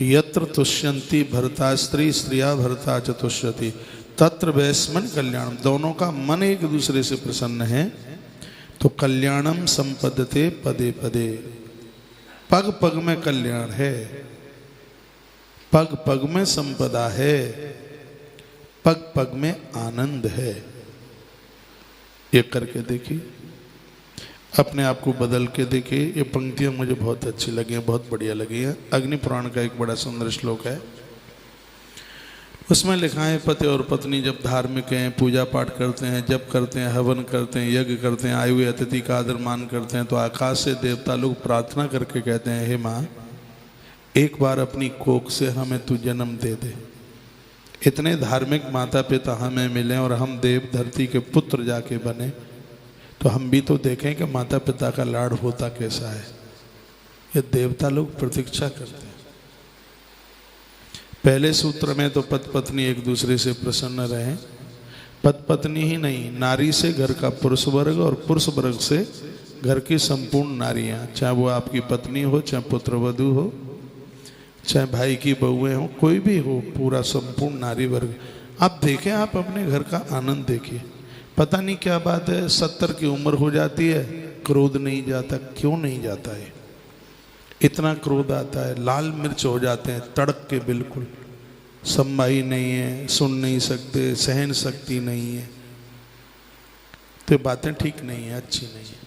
Speaker 1: यत्र तुष्यंती भरता स्त्री स्त्रिया भरता च तुष्यति तत्र वैस्मन कल्याणम। दोनों का मन एक दूसरे से प्रसन्न है तो कल्याणम संपद्यते पदे पदे, पग पग में कल्याण है, पग पग में संपदा है, पग पग में आनंद है। ये करके देखिए, अपने आप को बदल के देखिए। ये पंक्तियां मुझे बहुत अच्छी लगी हैं, बहुत बढ़िया लगी हैं। अग्नि पुराण का एक बड़ा सुंदर श्लोक है, उसमें लिखा है पति और पत्नी जब धार्मिक हैं, पूजा पाठ करते हैं, जप करते हैं, हवन करते हैं, यज्ञ करते हैं, आए हुए अतिथि का आदर मान करते हैं, तो आकाश से देवता लोग प्रार्थना करके कहते हैं, हे माँ एक बार अपनी कोख से हमें तू जन्म दे दे। इतने धार्मिक माता पिता हमें मिले और हम देव धरती के पुत्र जाके बने, तो हम भी तो देखें कि माता पिता का लाड़ होता कैसा है। ये देवता लोग प्रतीक्षा करते हैं। पहले सूत्र में तो पति पत्नी एक दूसरे से प्रसन्न रहें, पति पत्नी ही नहीं, नारी से घर का पुरुष वर्ग और पुरुष वर्ग से घर की संपूर्ण नारियां, चाहे वो आपकी पत्नी हो, चाहे पुत्र वधू हो, चाहे भाई की बहुएं हो, कोई भी हो, पूरा संपूर्ण नारी वर्ग। आप देखें, आप अपने घर का आनंद देखिए। पता नहीं क्या बात है, 70 की उम्र हो जाती है, क्रोध नहीं जाता। क्यों नहीं जाता है? इतना क्रोध आता है, लाल मिर्च हो जाते हैं तड़क के, बिल्कुल संभाई नहीं है, सुन नहीं सकते, सहन शक्ति नहीं है, तो बातें ठीक नहीं है, अच्छी नहीं है।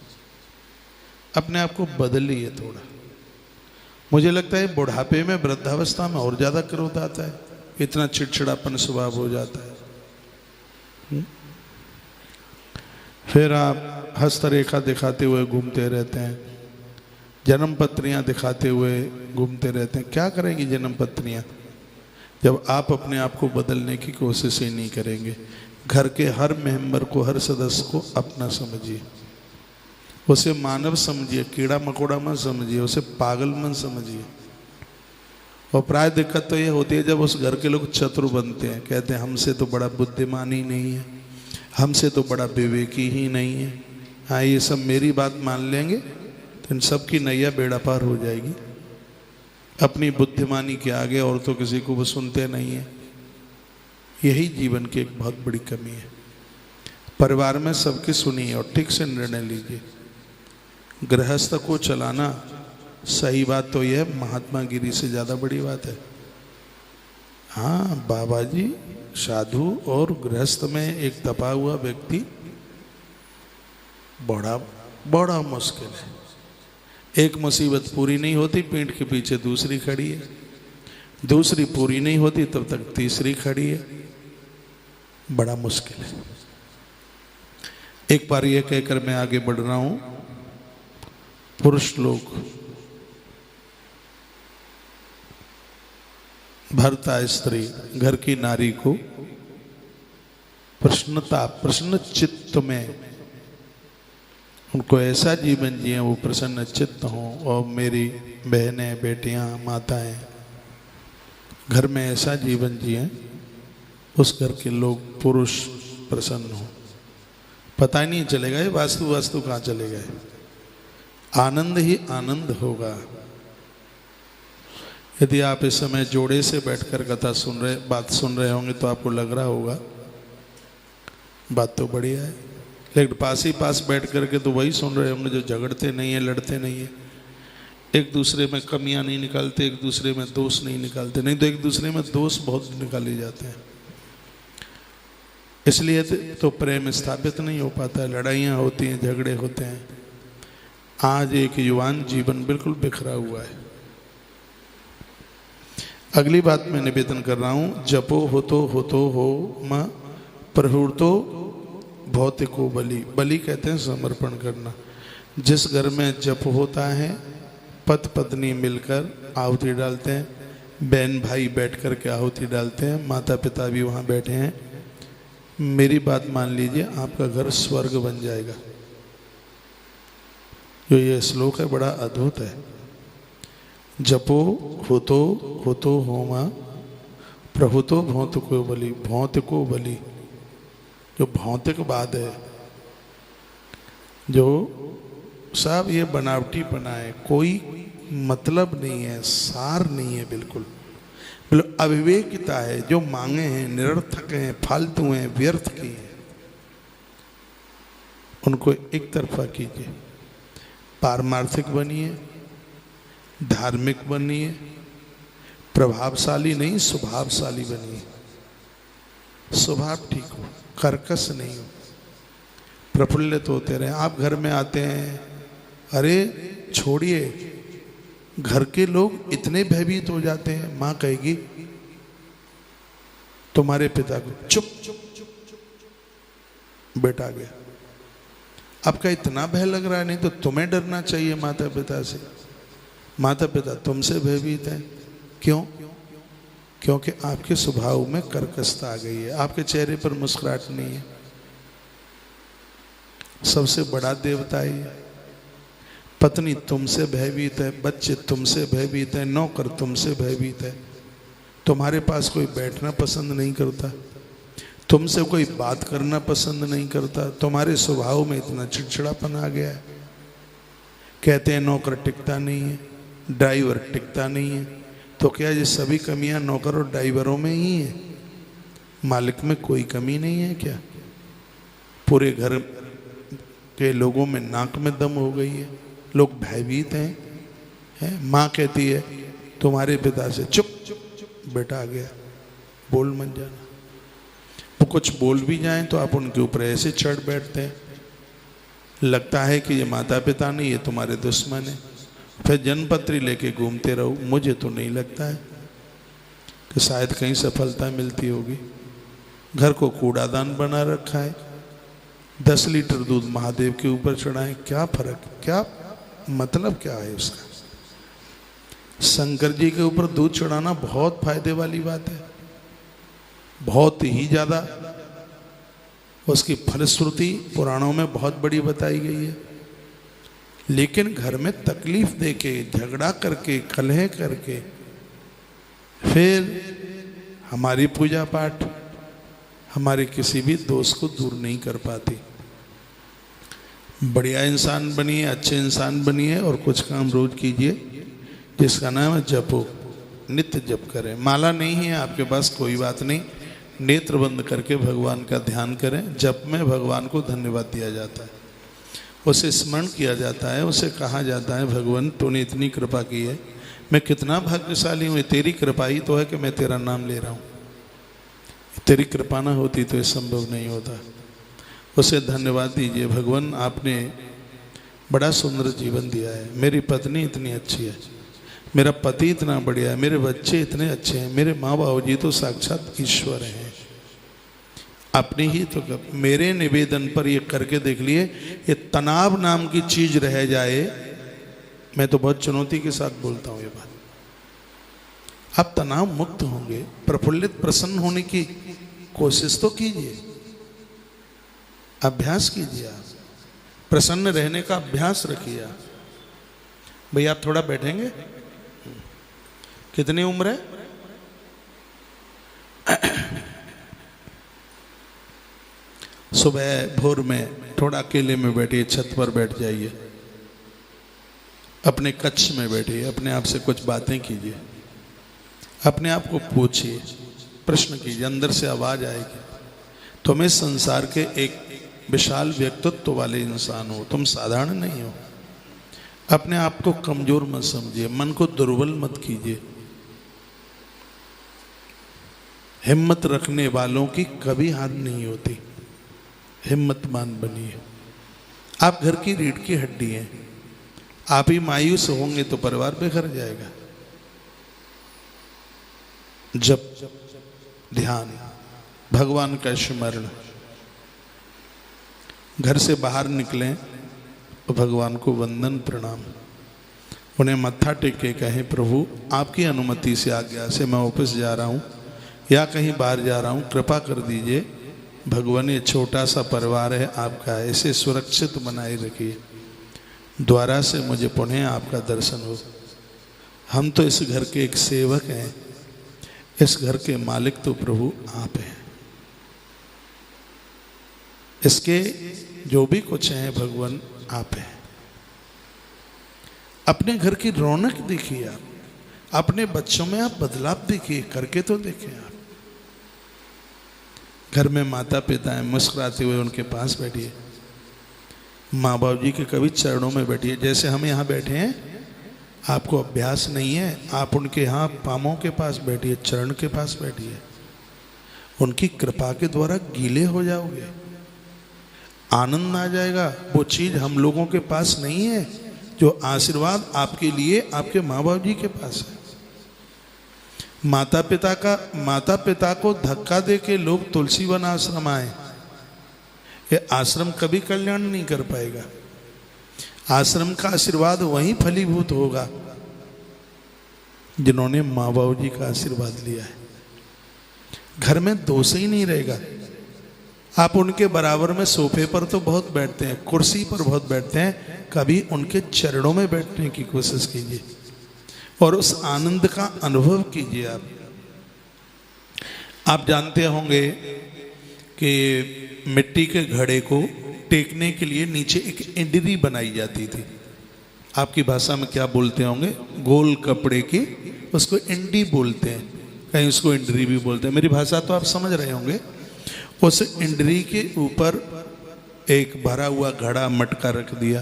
Speaker 1: अपने आप को बदलिए थोड़ा। मुझे लगता है बुढ़ापे में, वृद्धावस्था में और ज़्यादा क्रोध आता है, इतना चिड़चिड़ापन स्वभाव हो जाता है। फिर आप हस्तरेखा दिखाते हुए घूमते रहते हैं, जन्म पत्रियां दिखाते हुए घूमते रहते हैं। क्या करेंगी जन्म पत्रियां जब आप अपने आप को बदलने की कोशिश ही नहीं करेंगे? घर के हर मेंबर को, हर सदस्य को अपना समझिए, उसे मानव समझिए, कीड़ा मकोड़ा मत समझिए, उसे पागल मत समझिए। और प्राय दिक्कत तो ये होती है जब उस घर के लोग चतुर बनते हैं, कहते हैं हमसे तो बड़ा बुद्धिमान ही नहीं है, हमसे तो बड़ा विवेकी ही नहीं है। हाँ, ये सब मेरी बात मान लेंगे तो इन सब की नैया बेड़ा पार हो जाएगी। अपनी बुद्धिमानी के आगे और तो किसी को वो सुनते नहीं है। यही जीवन की एक बहुत बड़ी कमी है। परिवार में सबकी सुनिए और ठीक से निर्णय लीजिए। गृहस्थ को चलाना, सही बात तो यह महात्मा गिरी से ज़्यादा बड़ी बात है। हाँ बाबा जी, साधु और गृहस्थ में एक तपा हुआ व्यक्ति बड़ा बड़ा मुश्किल है। एक मुसीबत पूरी नहीं होती, पीठ के पीछे दूसरी खड़ी है, दूसरी पूरी नहीं होती तब तक तीसरी खड़ी है। बड़ा मुश्किल है। एक बार ये कहकर मैं आगे बढ़ रहा हूं, पुरुष लोग भर्ता स्त्री घर की नारी को प्रसन्न चित्त में उनको ऐसा जीवन जिए वो प्रसन्न चित्त हों। और मेरी बहनें, बेटियां, माताएं घर में ऐसा जीवन जिए उस घर के लोग पुरुष प्रसन्न हो। पता ही नहीं चलेगा ये वास्तु कहाँ चले गए। आनंद ही आनंद होगा। यदि आप इस समय जोड़े से बैठकर कथा बात सुन रहे होंगे तो आपको लग रहा होगा बात तो बढ़िया है, लेकिन पास ही पास बैठ करके तो वही सुन रहे होंगे जो झगड़ते नहीं है, लड़ते नहीं है, एक दूसरे में कमियां नहीं निकालते, एक दूसरे में दोष नहीं निकालते। नहीं तो एक दूसरे में दोष बहुत निकाले जाते हैं। इसलिए तो प्रेम स्थापित नहीं हो पाता है, लड़ाइयाँ होती हैं, झगड़े होते हैं। आज एक युवान जीवन बिल्कुल बिखरा हुआ है। अगली बात मैं निवेदन कर रहा हूं, जपो होतो हो मां प्रहुतो भौतिको बलि। बलि कहते हैं समर्पण करना। जिस घर में जप होता है, पति पत्नी मिलकर आहुति डालते हैं, बहन भाई बैठ कर के आहुति डालते हैं, माता पिता भी वहाँ बैठे हैं, मेरी बात मान लीजिए, आपका घर स्वर्ग बन जाएगा। जो ये श्लोक है बड़ा अद्भुत है। जपो होतो होमा प्रहुतो भौतिको बलि। भौतिको बलि जो भौतिकवाद है, जो सब ये बनावटी बना है, कोई मतलब नहीं है, सार नहीं है, बिल्कुल अविवेकिता है। जो मांगे हैं निरर्थक हैं, फालतू हैं, व्यर्थ की हैं, उनको एक तरफा कीजिए। पारमार्थिक बनिए, धार्मिक बनिए, प्रभावशाली नहीं स्वभावशाली बनिए। स्वभाव ठीक हो, कर्कश नहीं हो, प्रफुल्लित होते रहे। आप घर में आते हैं, अरे छोड़िए, घर के लोग इतने भयभीत हो जाते हैं, माँ कहेगी तुम्हारे पिता को, चुप बेटा गया। आपका इतना भय लग रहा है, नहीं तो तुम्हें डरना चाहिए माता पिता से। माता पिता तुमसे भयभीत हैं, क्यों? क्योंकि आपके स्वभाव में कर्कशता आ गई है, आपके चेहरे पर मुस्कुराहट नहीं है। सबसे बड़ा देवता ही है। पत्नी तुमसे भयभीत है, बच्चे तुमसे भयभीत है, नौकर तुमसे भयभीत है। तुम्हारे पास कोई बैठना पसंद नहीं करता, तुमसे कोई बात करना पसंद नहीं करता। तुम्हारे स्वभाव में इतना चिड़चिड़ापन आ गया है। कहते हैं नौकर टिकता नहीं है, ड्राइवर टिकता नहीं है। तो क्या ये सभी कमियां नौकर और ड्राइवरों में ही है? मालिक में कोई कमी नहीं है क्या? पूरे घर के लोगों में नाक में दम हो गई है, लोग भयभीत हैं। माँ कहती है तुम्हारे पिता से, चुप बेटा आ गया, बोल मत जाना। वो कुछ बोल भी जाएं तो आप उनके ऊपर ऐसे चढ़ बैठते हैं, लगता है कि ये माता पिता नहीं, ये तुम्हारे दुश्मन है। फिर जन्मपत्री लेके घूमते रहो। मुझे तो नहीं लगता है कि शायद कहीं सफलता मिलती होगी। घर को कूड़ादान बना रखा है, 10 लीटर दूध महादेव के ऊपर चढ़ाएं, क्या फर्क, क्या मतलब क्या है उसका? शंकर जी के ऊपर दूध चढ़ाना बहुत फायदे वाली बात है, बहुत ही ज्यादा। उसकी फलश्रुति पुराणों में बहुत बड़ी बताई गई है। लेकिन घर में तकलीफ देके, झगड़ा करके, कलह करके फिर हमारी पूजा पाठ हमारे किसी भी दोस्त को दूर नहीं कर पाती। बढ़िया इंसान बनिए, अच्छे इंसान बनिए और कुछ काम रोज कीजिए जिसका नाम है जपो। नित्य जप करें। माला नहीं है आपके पास, कोई बात नहीं, नेत्र बंद करके भगवान का ध्यान करें। जप में भगवान को धन्यवाद दिया जाता है, उसे स्मरण किया जाता है, उसे कहा जाता है भगवान तूने इतनी कृपा की है, मैं कितना भाग्यशाली हूँ, तेरी कृपा ही तो है कि मैं तेरा नाम ले रहा हूँ। तेरी कृपा ना होती तो ये संभव नहीं होता। उसे धन्यवाद दीजिए, भगवान आपने बड़ा सुंदर जीवन दिया है, मेरी पत्नी इतनी अच्छी है, मेरा पति इतना बढ़िया है, मेरे बच्चे इतने अच्छे हैं, मेरे माँ बाबू जी तो साक्षात ईश्वर हैं। अपनी ही तो मेरे निवेदन पर ये करके देख लिए, ये तनाव नाम की चीज रह जाए। मैं तो बहुत चुनौती के साथ बोलता हूँ ये बात। आप तनाव मुक्त होंगे, प्रफुल्लित प्रसन्न होने की कोशिश तो कीजिए, अभ्यास कीजिए, आप प्रसन्न रहने का अभ्यास रखिए। आप भैया आप थोड़ा बैठेंगे? कितनी उम्र है? सुबह भोर में थोड़ा अकेले में बैठिए, छत पर बैठ जाइए, अपने कक्ष में बैठिए, अपने आप से कुछ बातें कीजिए, अपने आप को पूछिए, प्रश्न कीजिए, अंदर से आवाज आएगी तुम इस संसार के एक विशाल व्यक्तित्व वाले इंसान हो, तुम साधारण नहीं हो। अपने आप को कमजोर मत समझिए, मन को दुर्बल मत कीजिए। हिम्मत रखने वालों की कभी हार नहीं होती, हिम्मतमान बनिए। आप घर की रीढ़ की हड्डी हैं, आप ही मायूस होंगे तो परिवार बिखर जाएगा। जप, ध्यान, भगवान का स्मरण। घर से बाहर निकलें तो भगवान को वंदन प्रणाम, उन्हें मत्था टेक के कहें प्रभु आपकी अनुमति से, आज्ञा से मैं ऑफिस जा रहा हूँ या कहीं बाहर जा रहा हूँ, कृपा कर दीजिए। भगवान ये छोटा सा परिवार है आपका, इसे सुरक्षित बनाए रखिए, द्वारा से मुझे पुनः आपका दर्शन हो। हम तो इस घर के एक सेवक हैं, इस घर के मालिक तो प्रभु आप हैं। इसके जो भी कुछ है भगवान आप हैं। अपने घर की रौनक देखिए, आप अपने बच्चों में आप बदलाव देखिए, करके तो देखें आप। घर में माता पिता हैं, मुस्कुराते हुए उनके पास बैठिए, माँ बाप जी के कभी चरणों में बैठिए। जैसे हम यहाँ बैठे हैं, आपको अभ्यास नहीं है, आप उनके यहाँ पामों के पास बैठिए, चरण के पास बैठिए, उनकी कृपा के द्वारा गीले हो जाओगे, आनंद आ जाएगा। वो चीज हम लोगों के पास नहीं है, जो आशीर्वाद आपके लिए आपके माँ बाप जी के पास है। माता पिता को धक्का दे के लोग तुलसी वन आश्रम आए, ये आश्रम कभी कल्याण नहीं कर पाएगा। आश्रम का आशीर्वाद वहीं फलीभूत होगा जिन्होंने माँ बाप जी का आशीर्वाद लिया है। घर में दोष ही नहीं रहेगा। आप उनके बराबर में सोफे पर तो बहुत बैठते हैं, कुर्सी पर बहुत बैठते हैं, कभी उनके चरणों में बैठने की कोशिश कीजिए और उस आनंद का अनुभव कीजिए। आप जानते होंगे कि मिट्टी के घड़े को टेकने के लिए नीचे एक इंडरी बनाई जाती थी। आपकी भाषा में क्या बोलते होंगे? गोल कपड़े की, उसको इंडी बोलते हैं, कहीं उसको इंडरी भी बोलते हैं। मेरी भाषा तो आप समझ रहे होंगे। उस इंडरी के ऊपर एक भरा हुआ घड़ा मटका रख दिया,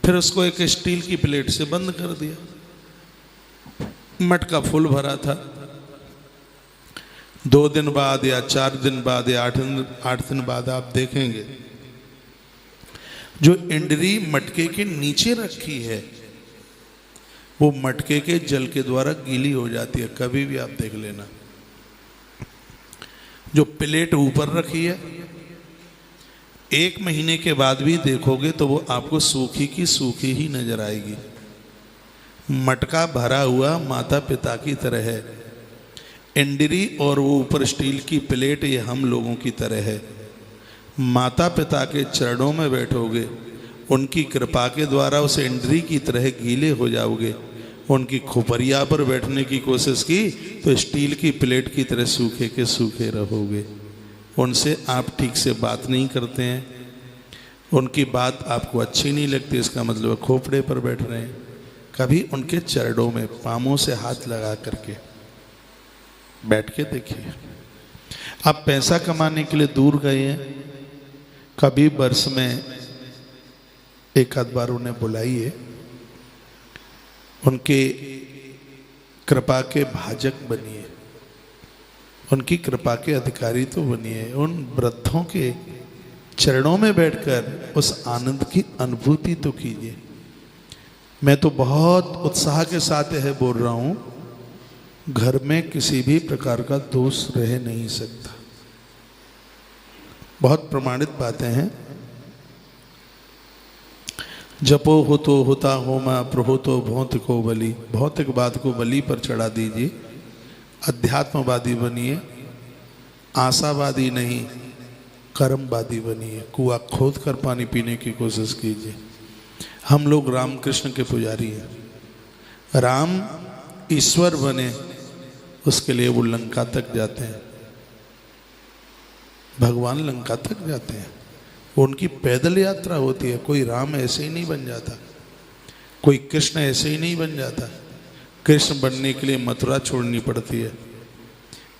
Speaker 1: फिर उसको एक स्टील की प्लेट से बंद कर दिया। मटका फुल भरा था। 2 दिन बाद या 4 दिन बाद या 8 दिन बाद आप देखेंगे जो इंडरी मटके के नीचे रखी है वो मटके के जल के द्वारा गीली हो जाती है। कभी भी आप देख लेना। जो प्लेट ऊपर रखी है 1 महीने के बाद भी देखोगे तो वो आपको सूखी की सूखी ही नजर आएगी। मटका भरा हुआ माता पिता की तरह है, इंडरी और वो ऊपर स्टील की प्लेट ये हम लोगों की तरह है। माता पिता के चरणों में बैठोगे उनकी कृपा के द्वारा उस इंद्री की तरह गीले हो जाओगे। उनकी खोपरिया पर बैठने की कोशिश की तो स्टील की प्लेट की तरह सूखे के सूखे रहोगे। उनसे आप ठीक से बात नहीं करते हैं, उनकी बात आपको अच्छी नहीं लगती, इसका मतलब खोपड़े पर बैठ रहे हैं। कभी उनके चरणों में पामों से हाथ लगा करके बैठ के देखिए। आप पैसा कमाने के लिए दूर गए हैं, कभी वर्ष में एक आध बार उन्हें बुलाइए, उनके कृपा के भाजक बनिए, उनकी कृपा के अधिकारी तो बनिए। उन वृद्धों के चरणों में बैठकर उस आनंद की अनुभूति तो कीजिए। मैं तो बहुत उत्साह के साथ यह बोल रहा हूं, घर में किसी भी प्रकार का दोष रह नहीं सकता। बहुत प्रमाणित बातें हैं। जपो हो तो होता होमा, प्रहो तो भौतिको बलि। भौतिक बात को बलि पर चढ़ा दीजिए, अध्यात्मवादी बनिए, आशावादी नहीं कर्मवादी बनिए। कुआं खोद कर पानी पीने की कोशिश कीजिए। हम लोग रामकृष्ण के पुजारी हैं। राम ईश्वर बने उसके लिए वो लंका तक जाते हैं, भगवान लंका तक जाते हैं। उनकी पैदल यात्रा होती है। कोई राम ऐसे ही नहीं बन जाता, कोई कृष्ण ऐसे ही नहीं बन जाता। कृष्ण बनने के लिए मथुरा छोड़नी पड़ती है,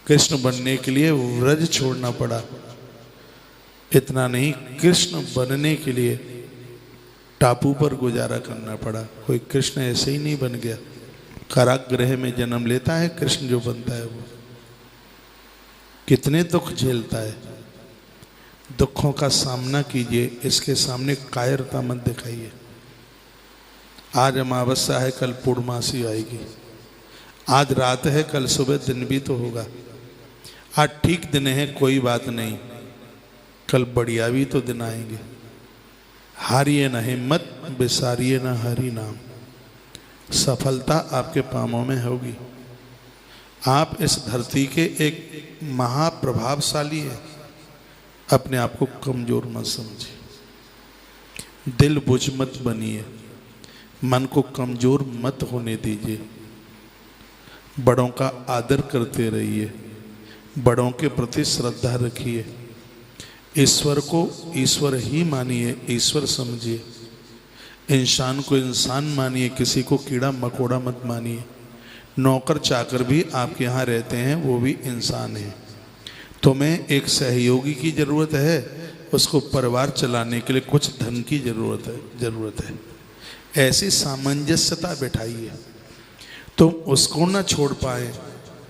Speaker 1: कृष्ण बनने के लिए व्रज छोड़ना पड़ा। इतना नहीं, कृष्ण बनने के लिए टापू पर गुजारा करना पड़ा। कोई कृष्ण ऐसे ही नहीं बन गया। कारागृह में जन्म लेता है कृष्ण जो बनता है, वो कितने दुख झेलता है। दुखों का सामना कीजिए, इसके सामने कायरता मत दिखाइए। आज अमावस्या है, कल पूर्णमासी आएगी। आज रात है, कल सुबह दिन भी तो होगा। आज ठीक दिन है, कोई बात नहीं, कल बढ़िया भी तो दिन आएंगे। हारिए न हिम्मत, बिसारिए न हरि नाम। सफलता आपके पामों में होगी। आप इस धरती के एक महाप्रभावशाली हैं। अपने आप को कमजोर मत समझिए, दिल बुझ मत बनिए, मन को कमजोर मत होने दीजिए। बड़ों का आदर करते रहिए, बड़ों के प्रति श्रद्धा रखिए। ईश्वर को ईश्वर ही मानिए, ईश्वर समझिए। इंसान को इंसान मानिए, किसी को कीड़ा मकोड़ा मत मानिए। नौकर चाकर भी आपके यहाँ रहते हैं, वो भी इंसान है। तुम्हें एक सहयोगी की जरूरत है, उसको परिवार चलाने के लिए कुछ धन की जरूरत है। ऐसी सामंजस्यता बैठाइए। तुम उसको ना छोड़ पाए,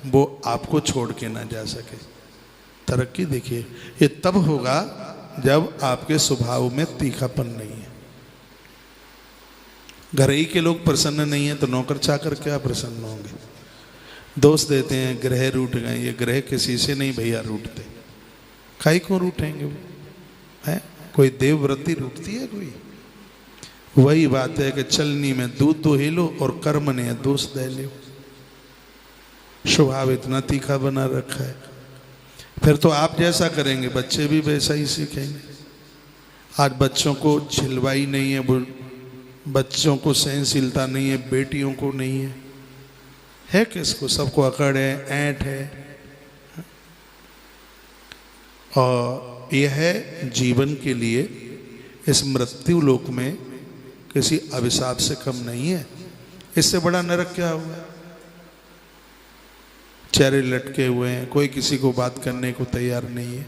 Speaker 1: वो आपको छोड़ के ना जा सके। तरक्की देखिए, ये तब होगा जब आपके स्वभाव में तीखापन नहीं है। घर ही के लोग प्रसन्न नहीं है तो नौकर चाकर क्या प्रसन्न होंगे। दोष देते हैं ग्रह रूठ गए, ये ग्रह किसी से नहीं भैया रूठते। काई को रूठेंगे वो है? कोई देवव्रति रूठती है कोई? वही बात है कि चलनी में दूध दो हेलो और कर्म ने दोष दे लो। स्वभाव इतना तीखा बना रखा है, फिर तो आप जैसा करेंगे बच्चे भी वैसा ही सीखेंगे। आज बच्चों को झिलवाई नहीं है, बच्चों को सहनशीलता नहीं है, बेटियों को नहीं है किसको? सबको अकड़ है, ऐंठ है। और यह है जीवन के लिए इस मृत्यु लोक में किसी अभिशाप से कम नहीं है। इससे बड़ा नरक क्या हुआ? चेहरे लटके हुए हैं, कोई किसी को बात करने को तैयार नहीं है।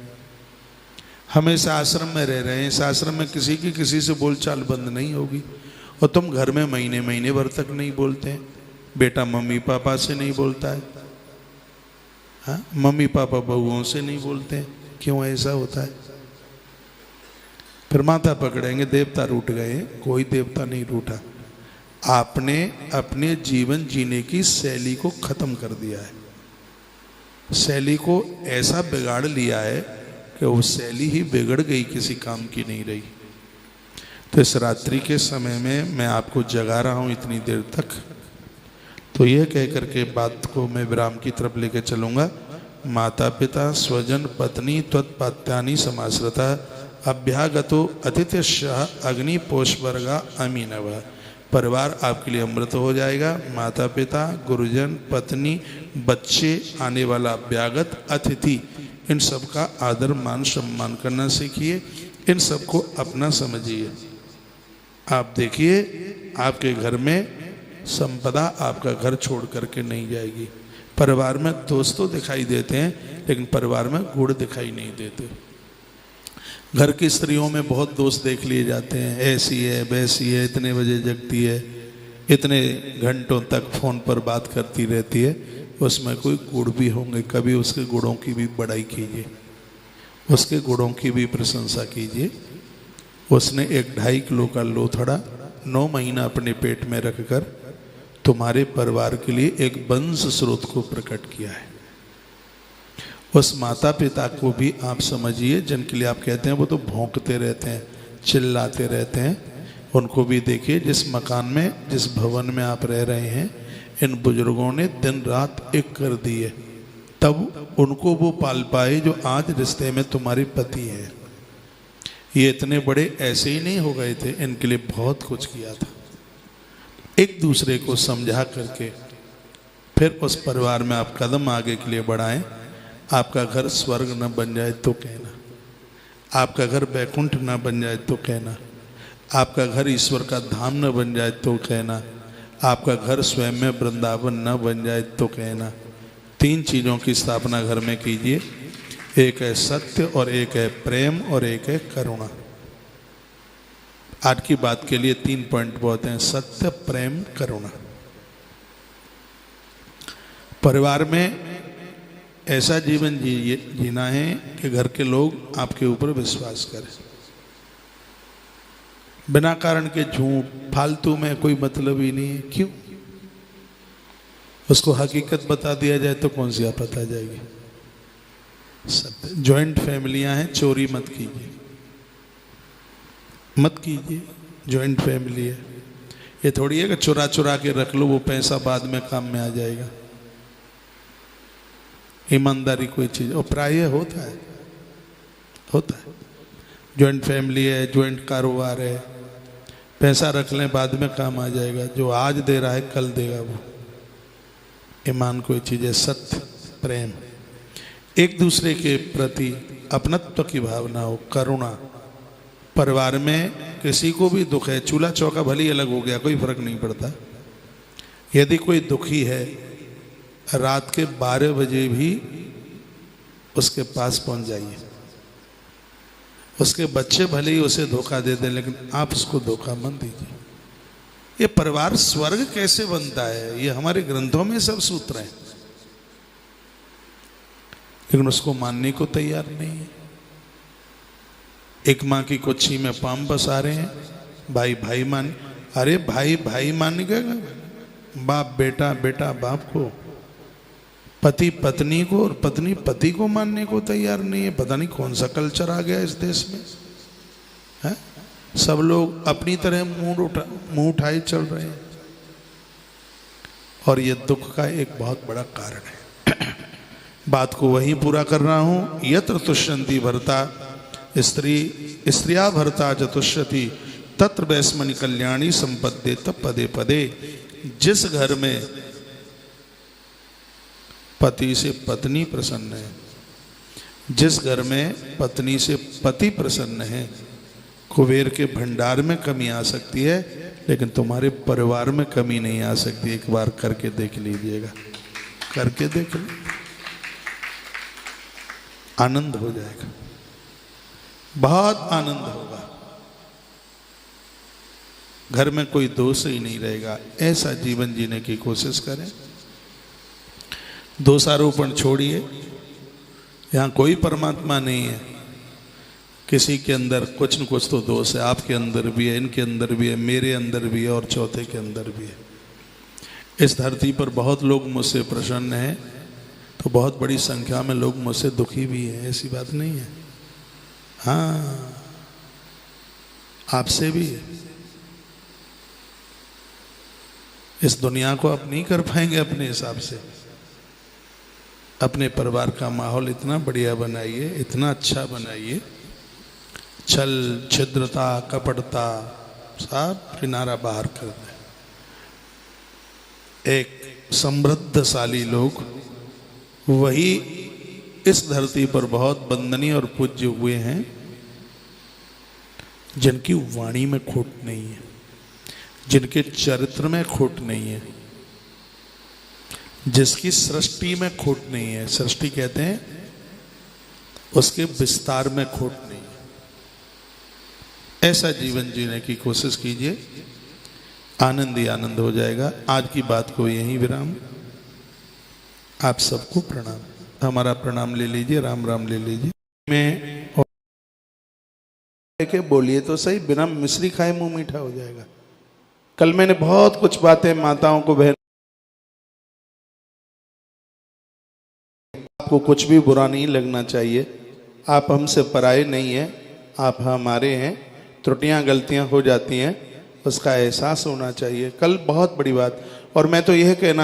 Speaker 1: हमेशा आश्रम में रह रहे हैं, इस आश्रम में किसी की किसी से बोलचाल बंद नहीं होगी। और तुम घर में महीने महीने भर तक नहीं बोलते हैं। बेटा मम्मी पापा से नहीं बोलता है, हाँ? मम्मी पापा बहुओं से नहीं बोलते हैं। क्यों ऐसा होता है? फिर माथा पकड़ेंगे देवता रूठ गए। कोई देवता नहीं रूठा, आपने अपने जीवन जीने की शैली को खत्म कर दिया है। शैली को ऐसा बिगाड़ लिया है कि वो शैली ही बिगड़ गई, किसी काम की नहीं रही। तो इस रात्रि के समय में मैं आपको जगा रहा हूँ इतनी देर तक, तो यह कह करके बात को मैं विराम की तरफ लेकर चलूँगा। माता पिता स्वजन पत्नी त्वत्पात्यानि समाश्रिता अभ्यागतो अतिथिश्च अग्निपोषवर्गा अमीनव। परिवार आपके लिए अमृत हो जाएगा। माता पिता, गुरुजन, पत्नी, बच्चे, आने वाला अभ्यागत, अतिथि, इन सब का आदर मान सम्मान करना सीखिए। इन सबको अपना समझिए। आप देखिए आपके घर में संपदा आपका घर छोड़ करके नहीं जाएगी। परिवार में दोस्त तो दिखाई देते हैं, लेकिन परिवार में गुण दिखाई नहीं देते। घर की स्त्रियों में बहुत दोस्त देख लिए जाते हैं, ऐसी है वैसी है, इतने बजे जगती है, इतने घंटों तक फोन पर बात करती रहती है। उसमें कोई गुण भी होंगे, कभी उसके गुणों की भी बड़ाई कीजिए, उसके गुणों की भी प्रशंसा कीजिए। उसने 1-2.5 किलो का लोथड़ा 9 महीना अपने पेट में रखकर तुम्हारे परिवार के लिए एक वंश स्रोत को प्रकट किया है। उस माता पिता को भी आप समझिए, जिनके लिए आप कहते हैं वो तो भौंकते रहते हैं, चिल्लाते रहते हैं। उनको भी देखिए। जिस मकान में, जिस भवन में आप रह रहे हैं, इन बुजुर्गों ने दिन रात एक कर दी है, तब उनको वो पाल पाए जो आज रिश्ते में तुम्हारे पति है। ये इतने बड़े ऐसे ही नहीं हो गए थे, इनके लिए बहुत कुछ किया था। एक दूसरे को समझा करके फिर उस परिवार में आप कदम आगे के लिए बढ़ाएं। आपका घर स्वर्ग न बन जाए तो कहना, आपका घर बैकुंठ न बन जाए तो कहना, आपका घर ईश्वर का धाम न बन जाए तो कहना, आपका घर स्वयं में वृंदावन न बन जाए तो कहना। 3 चीज़ों की स्थापना घर में कीजिए। एक है सत्य, और एक है प्रेम, और एक है करुणा। आज की बात के लिए 3 पॉइंट बहुत हैं: सत्य, प्रेम, करुणा। परिवार में ऐसा जीवन जीना है कि घर के लोग आपके ऊपर विश्वास करें। बिना कारण के झूठ, फालतू में कोई मतलब ही नहीं है। क्यों? उसको हकीकत बता दिया जाए तो कौन सी आफत आ जाएगी। सत्य। जॉइंट फैमिलियां हैं, चोरी मत कीजिए, मत कीजिए। जॉइंट फैमिली है, ये थोड़ी है कि चुरा चुरा के रख लो, वो पैसा बाद में काम में आ जाएगा। ईमानदारी कोई चीज, और प्राय होता है, होता है। जॉइंट फैमिली है, जॉइंट कारोबार है, पैसा रख लें बाद में काम आ जाएगा। जो आज दे रहा है कल देगा वो। ईमान कोई चीज है। सत्य, प्रेम, एक दूसरे के प्रति अपनत्व की भावना हो, करुणा। परिवार में किसी को भी दुख है, चूल्हा चौका भले ही अलग हो गया, कोई फर्क नहीं पड़ता। यदि कोई दुखी है, रात के 12 बजे भी उसके पास पहुंच जाइए। उसके बच्चे भले ही उसे धोखा दे दें, लेकिन आप उसको धोखा मत दीजिए। ये परिवार स्वर्ग कैसे बनता है, ये हमारे ग्रंथों में सब सूत्र हैं, लेकिन उसको मानने को तैयार नहीं है। एक माँ की कुच्छी में पाम बसा रहे हैं, भाई भाई मान। अरे भाई भाई मान गया, बाप बेटा, बेटा बाप को, पति पत्नी को, और पत्नी पति को मानने को तैयार नहीं है। पता नहीं कौन सा कल्चर आ गया इस देश में है? सब लोग अपनी तरह मुंह उठाए चल रहे हैं, और ये दुख का एक बहुत बड़ा कारण है। बात को वही पूरा कर रहा हूं। यत्र तुष्यन्ति भर्ता स्त्रिया भर्ता चतुष्यति तत्र वैस्मनि कल्याणी संपद्येत पदे पदे। जिस घर में पति से पत्नी प्रसन्न है, जिस घर में पत्नी से पति प्रसन्न है, कुबेर के भंडार में कमी आ सकती है, लेकिन तुम्हारे परिवार में कमी नहीं आ सकती। एक बार करके देख लीजिएगा, करके देख लीजिए, आनंद हो जाएगा, बहुत आनंद होगा। घर में कोई दोष ही नहीं रहेगा। ऐसा जीवन जीने की कोशिश करें। दोषारोपण छोड़िए। यहाँ कोई परमात्मा नहीं है, किसी के अंदर कुछ न कुछ तो दोष है। आपके अंदर भी है, इनके अंदर भी है, मेरे अंदर भी है, और चौथे के अंदर भी है। इस धरती पर बहुत लोग मुझसे प्रसन्न हैं, तो बहुत बड़ी संख्या में लोग मुझसे दुखी भी हैं, ऐसी बात नहीं है। हाँ, आपसे भी। इस दुनिया को आप नहीं कर पाएंगे अपने हिसाब से। अपने परिवार का माहौल इतना बढ़िया बनाइए, इतना अच्छा बनाइए, छल छिद्रता कपटता सब किनारा बाहर कर दे। एक समृद्धशाली लोग वही इस धरती पर बहुत वंदनीय और पूज्य हुए हैं जिनकी वाणी में खोट नहीं है, जिनके चरित्र में खोट नहीं है, जिसकी सृष्टि में खोट नहीं है। सृष्टि कहते हैं उसके विस्तार में खोट नहीं है। ऐसा जीवन जीने की कोशिश कीजिए, आनंद ही आनंद हो जाएगा। आज की बात को यहीं विराम। आप सबको प्रणाम। हमारा प्रणाम ले लीजिए, राम राम ले लीजिए। मैं के बोलिए तो सही, बिना मिश्री खाए मुंह मीठा हो जाएगा। कल मैंने बहुत कुछ बातें माताओं को, बहन आपको कुछ भी बुरा नहीं लगना चाहिए। आप हमसे पराये नहीं हैं, आप हमारे हैं। त्रुटियां गलतियां हो जाती हैं, उसका एहसास होना चाहिए। कल बहुत बड़ी बात। और मैं तो यह कहना